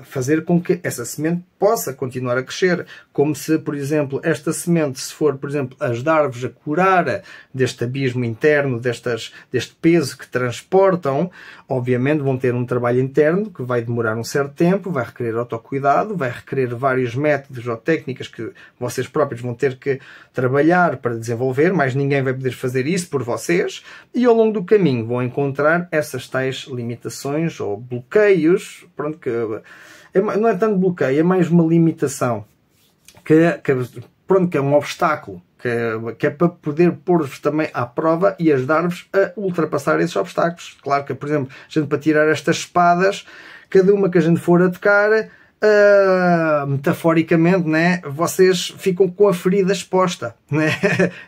fazer com que essa semente possa continuar a crescer. Como se, por exemplo, esta semente, se for, por exemplo, ajudar-vos a curar deste abismo interno, deste peso que transportam, obviamente vão ter um trabalho interno que vai demorar um certo tempo, vai requerer autocuidado, vai requerer vários métodos ou técnicas que vocês próprios vão ter que trabalhar para desenvolver, mas ninguém vai poder fazer isso por vocês, e ao longo do caminho vão encontrar essas tais limitações ou bloqueios, pronto, que não é tanto bloqueio, é mais uma limitação, que é um obstáculo, que é para poder pôr-vos também à prova e ajudar-vos a ultrapassar esses obstáculos. Claro que, por exemplo, a gente, para tirar estas espadas, cada uma que a gente for a tocar, metaforicamente, né, vocês ficam com a ferida exposta, né?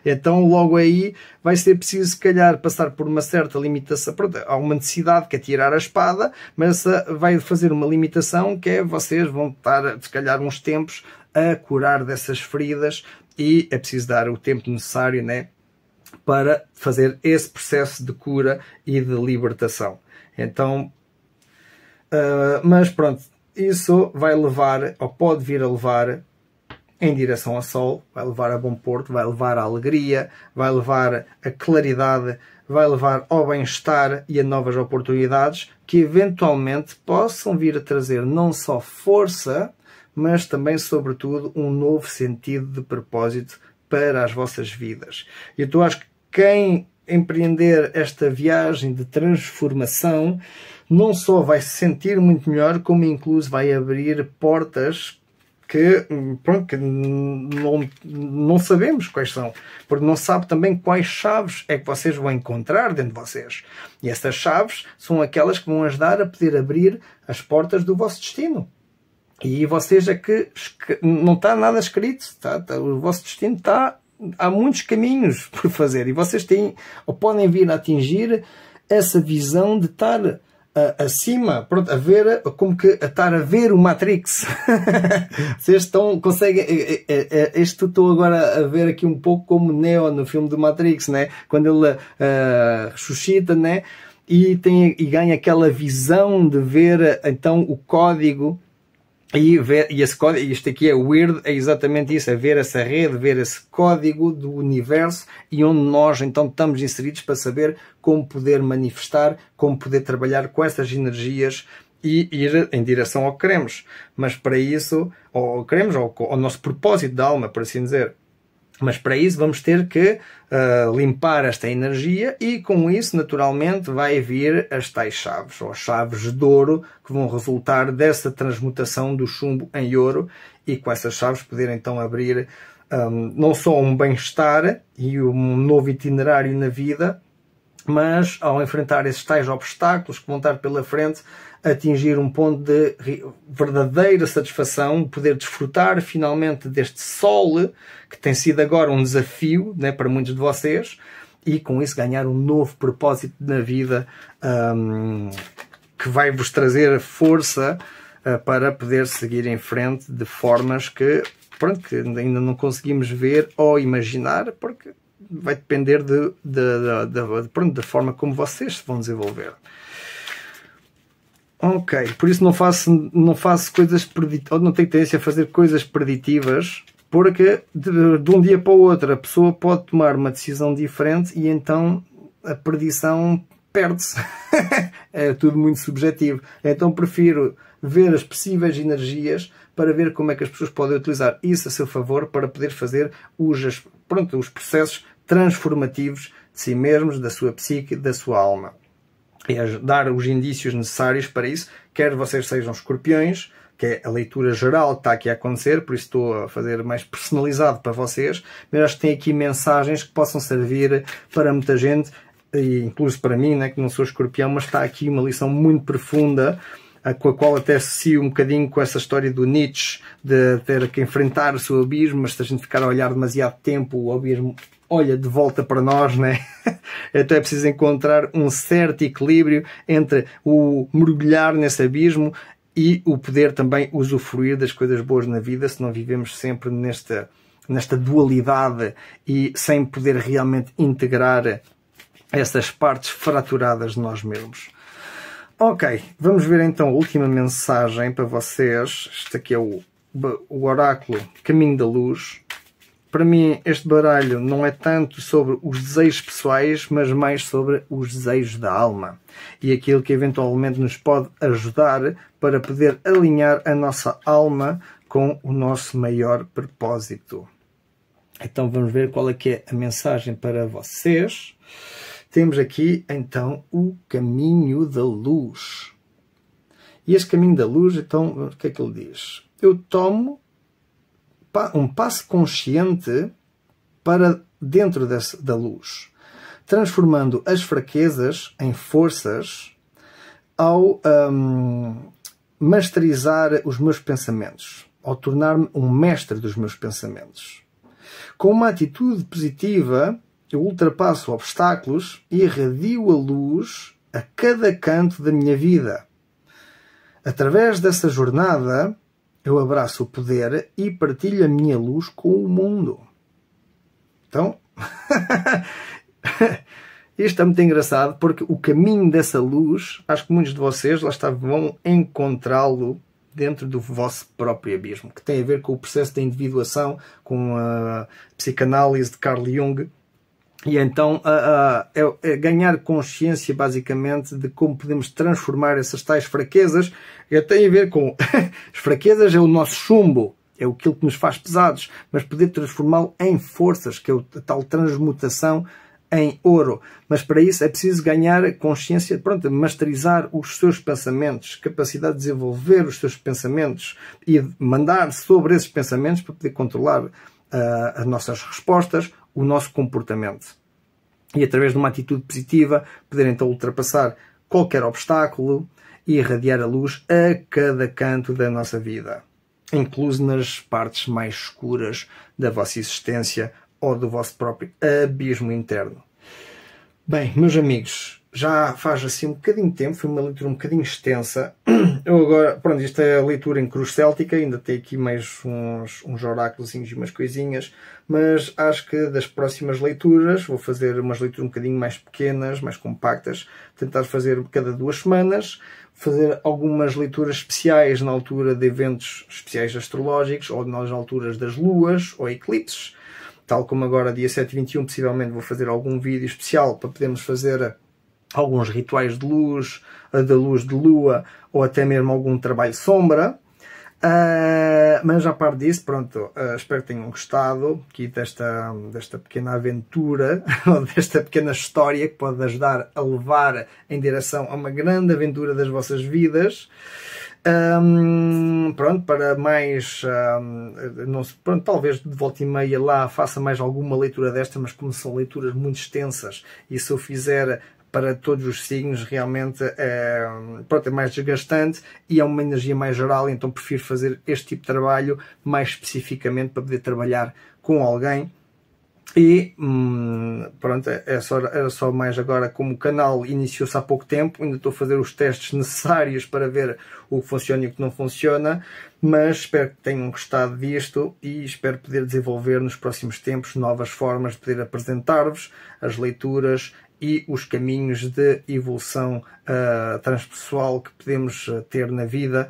Então logo aí vai ser preciso, se calhar, passar por uma certa limitação. Pronto, há uma necessidade que é tirar a espada, mas essa vai fazer uma limitação, que é vocês vão estar, se calhar, uns tempos a curar dessas feridas, e é preciso dar o tempo necessário, né, para fazer esse processo de cura e de libertação. Então, mas pronto, isso vai levar, ou pode vir a levar, em direção ao sol, vai levar a bom porto, vai levar a alegria, vai levar a claridade, vai levar ao bem-estar e a novas oportunidades que eventualmente possam vir a trazer não só força, mas também, sobretudo, um novo sentido de propósito para as vossas vidas. E eu acho que quem empreender esta viagem de transformação não só vai se sentir muito melhor, como incluso vai abrir portas que, pronto, que não sabemos quais são, porque não sabe também quais chaves é que vocês vão encontrar dentro de vocês. E essas chaves são aquelas que vão ajudar a poder abrir as portas do vosso destino. E vocês é que não está nada escrito, o vosso destino está, há muitos caminhos por fazer, e vocês têm, ou podem vir a atingir essa visão de estar acima, pronto, a ver, como que a estar a ver o Matrix. Vocês conseguem, isto estou agora a ver aqui um pouco como Neo no filme do Matrix, né? Quando ele ressuscita, né? E ganha aquela visão de ver então o código. E esse código, isto aqui é weird, é exatamente isso, é ver essa rede, ver esse código do universo, e onde nós então estamos inseridos para saber como poder manifestar, como poder trabalhar com essas energias e ir em direção ao que queremos. Mas para isso, ou queremos, ou ao nosso propósito da alma, por assim dizer. Mas para isso vamos ter que limpar esta energia, e com isso naturalmente vai vir as tais chaves, ou as chaves de ouro, que vão resultar dessa transmutação do chumbo em ouro, e com essas chaves poder então abrir não só um bem-estar e um novo itinerário na vida, mas ao enfrentar esses tais obstáculos que vão estar pela frente, atingir um ponto de verdadeira satisfação, poder desfrutar finalmente deste sol, que tem sido agora um desafio, né, para muitos de vocês, e com isso ganhar um novo propósito na vida, que vai vos trazer força para poder seguir em frente de formas que, pronto, que ainda não conseguimos ver ou imaginar, porque vai depender da forma como vocês se vão desenvolver. Ok, por isso não faço coisas preditivas, ou não tenho tendência a fazer coisas preditivas, porque de um dia para o outro a pessoa pode tomar uma decisão diferente e então a predição perde-se. É tudo muito subjetivo. Então prefiro ver as possíveis energias para ver como é que as pessoas podem utilizar isso a seu favor para poder fazer os processos transformativos de si mesmos, da sua psique, da sua alma. E dar os indícios necessários para isso, quer vocês sejam escorpiões, que é a leitura geral que está aqui a acontecer, por isso estou a fazer mais personalizado para vocês, mas acho que tem aqui mensagens que possam servir para muita gente, e incluso para mim, né, que não sou escorpião, mas está aqui uma lição muito profunda, com a qual até associo um bocadinho com essa história do Nietzsche, de ter que enfrentar o seu abismo, mas se a gente ficar a olhar demasiado tempo, o abismo olha de volta para nós, né? Então é preciso encontrar um certo equilíbrio entre o mergulhar nesse abismo e o poder também usufruir das coisas boas na vida, se não vivemos sempre nesta dualidade e sem poder realmente integrar essas partes fraturadas de nós mesmos. Ok, vamos ver então a última mensagem para vocês. Este aqui é o oráculo Caminho da Luz. Para mim, este baralho não é tanto sobre os desejos pessoais, mas mais sobre os desejos da alma. E aquilo que eventualmente nos pode ajudar para poder alinhar a nossa alma com o nosso maior propósito. Então vamos ver qual é que é a mensagem para vocês. Temos aqui então o Caminho da Luz. E este Caminho da Luz, então, o que é que ele diz? Eu tomo um passo consciente para dentro da luz, transformando as fraquezas em forças ao masterizar os meus pensamentos, ao tornar-me um mestre dos meus pensamentos. Com uma atitude positiva, eu ultrapasso obstáculos e irradio a luz a cada canto da minha vida. Através dessa jornada, eu abraço o poder e partilho a minha luz com o mundo. Então, isto é muito engraçado, porque o caminho dessa luz, acho que muitos de vocês lá vão encontrá-lo dentro do vosso próprio abismo, que tem a ver com o processo da individuação, com a psicanálise de Carl Jung. E então é ganhar consciência, basicamente, de como podemos transformar essas tais fraquezas. E tem a ver com as fraquezas é o nosso chumbo, é aquilo que nos faz pesados, mas poder transformá-lo em forças, que é a tal transmutação em ouro. Mas para isso é preciso ganhar consciência, pronto, masterizar os seus pensamentos, capacidade de desenvolver os seus pensamentos e mandar sobre esses pensamentos para poder controlar as nossas respostas, o nosso comportamento. E através de uma atitude positiva, poder então ultrapassar qualquer obstáculo e irradiar a luz a cada canto da nossa vida, incluso nas partes mais escuras da vossa existência ou do vosso próprio abismo interno. Bem, meus amigos, já faz assim um bocadinho de tempo, foi uma leitura um bocadinho extensa. Eu agora, pronto, isto é a leitura em cruz céltica, ainda tem aqui mais uns oráculos e umas coisinhas, mas acho que das próximas leituras vou fazer umas leituras um bocadinho mais pequenas, mais compactas, tentar fazer cada 2 semanas, fazer algumas leituras especiais na altura de eventos especiais astrológicos, ou nas alturas das luas ou eclipses, tal como agora dia 7 e 21, possivelmente vou fazer algum vídeo especial para podermos fazer alguns rituais de luz, da luz de lua, ou até mesmo algum trabalho sombra. Mas a parte disso, pronto, espero que tenham gostado aqui desta pequena aventura, ou desta pequena história que pode ajudar a levar em direção a uma grande aventura das vossas vidas. Pronto, para mais pronto, talvez de volta e meia lá faça mais alguma leitura desta, mas como são leituras muito extensas e se eu fizer para todos os signos realmente pronto, é mais desgastante e é uma energia mais geral, então prefiro fazer este tipo de trabalho mais especificamente para poder trabalhar com alguém. E pronto, era só mais agora, como o canal iniciou-se há pouco tempo, ainda estou a fazer os testes necessários para ver o que funciona e o que não funciona, mas espero que tenham gostado disto e espero poder desenvolver nos próximos tempos novas formas de poder apresentar-vos as leituras e os caminhos de evolução transpessoal que podemos ter na vida,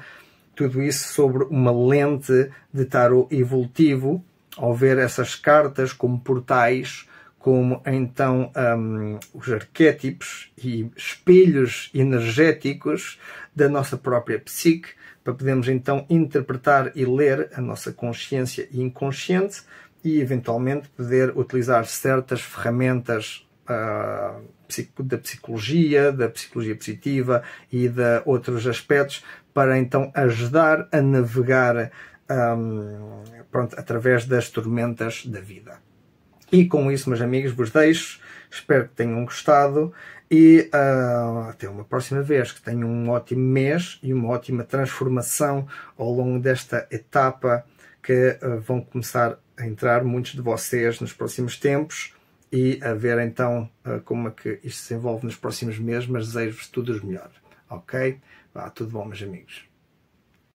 tudo isso sobre uma lente de tarot evolutivo, ao ver essas cartas como portais, como então os arquétipos e espelhos energéticos da nossa própria psique, para podermos então interpretar e ler a nossa consciência e inconsciente e eventualmente poder utilizar certas ferramentas da psicologia positiva e de outros aspectos para então ajudar a navegar pronto, através das tormentas da vida. E com isso, meus amigos, vos deixo. Espero que tenham gostado e até uma próxima vez. Que tenham um ótimo mês e uma ótima transformação ao longo desta etapa que vão começar a entrar muitos de vocês nos próximos tempos e a ver então como é que isto se envolve nos próximos meses, mas desejo-vos tudo o melhor. Ok? Vá, tudo bom, meus amigos.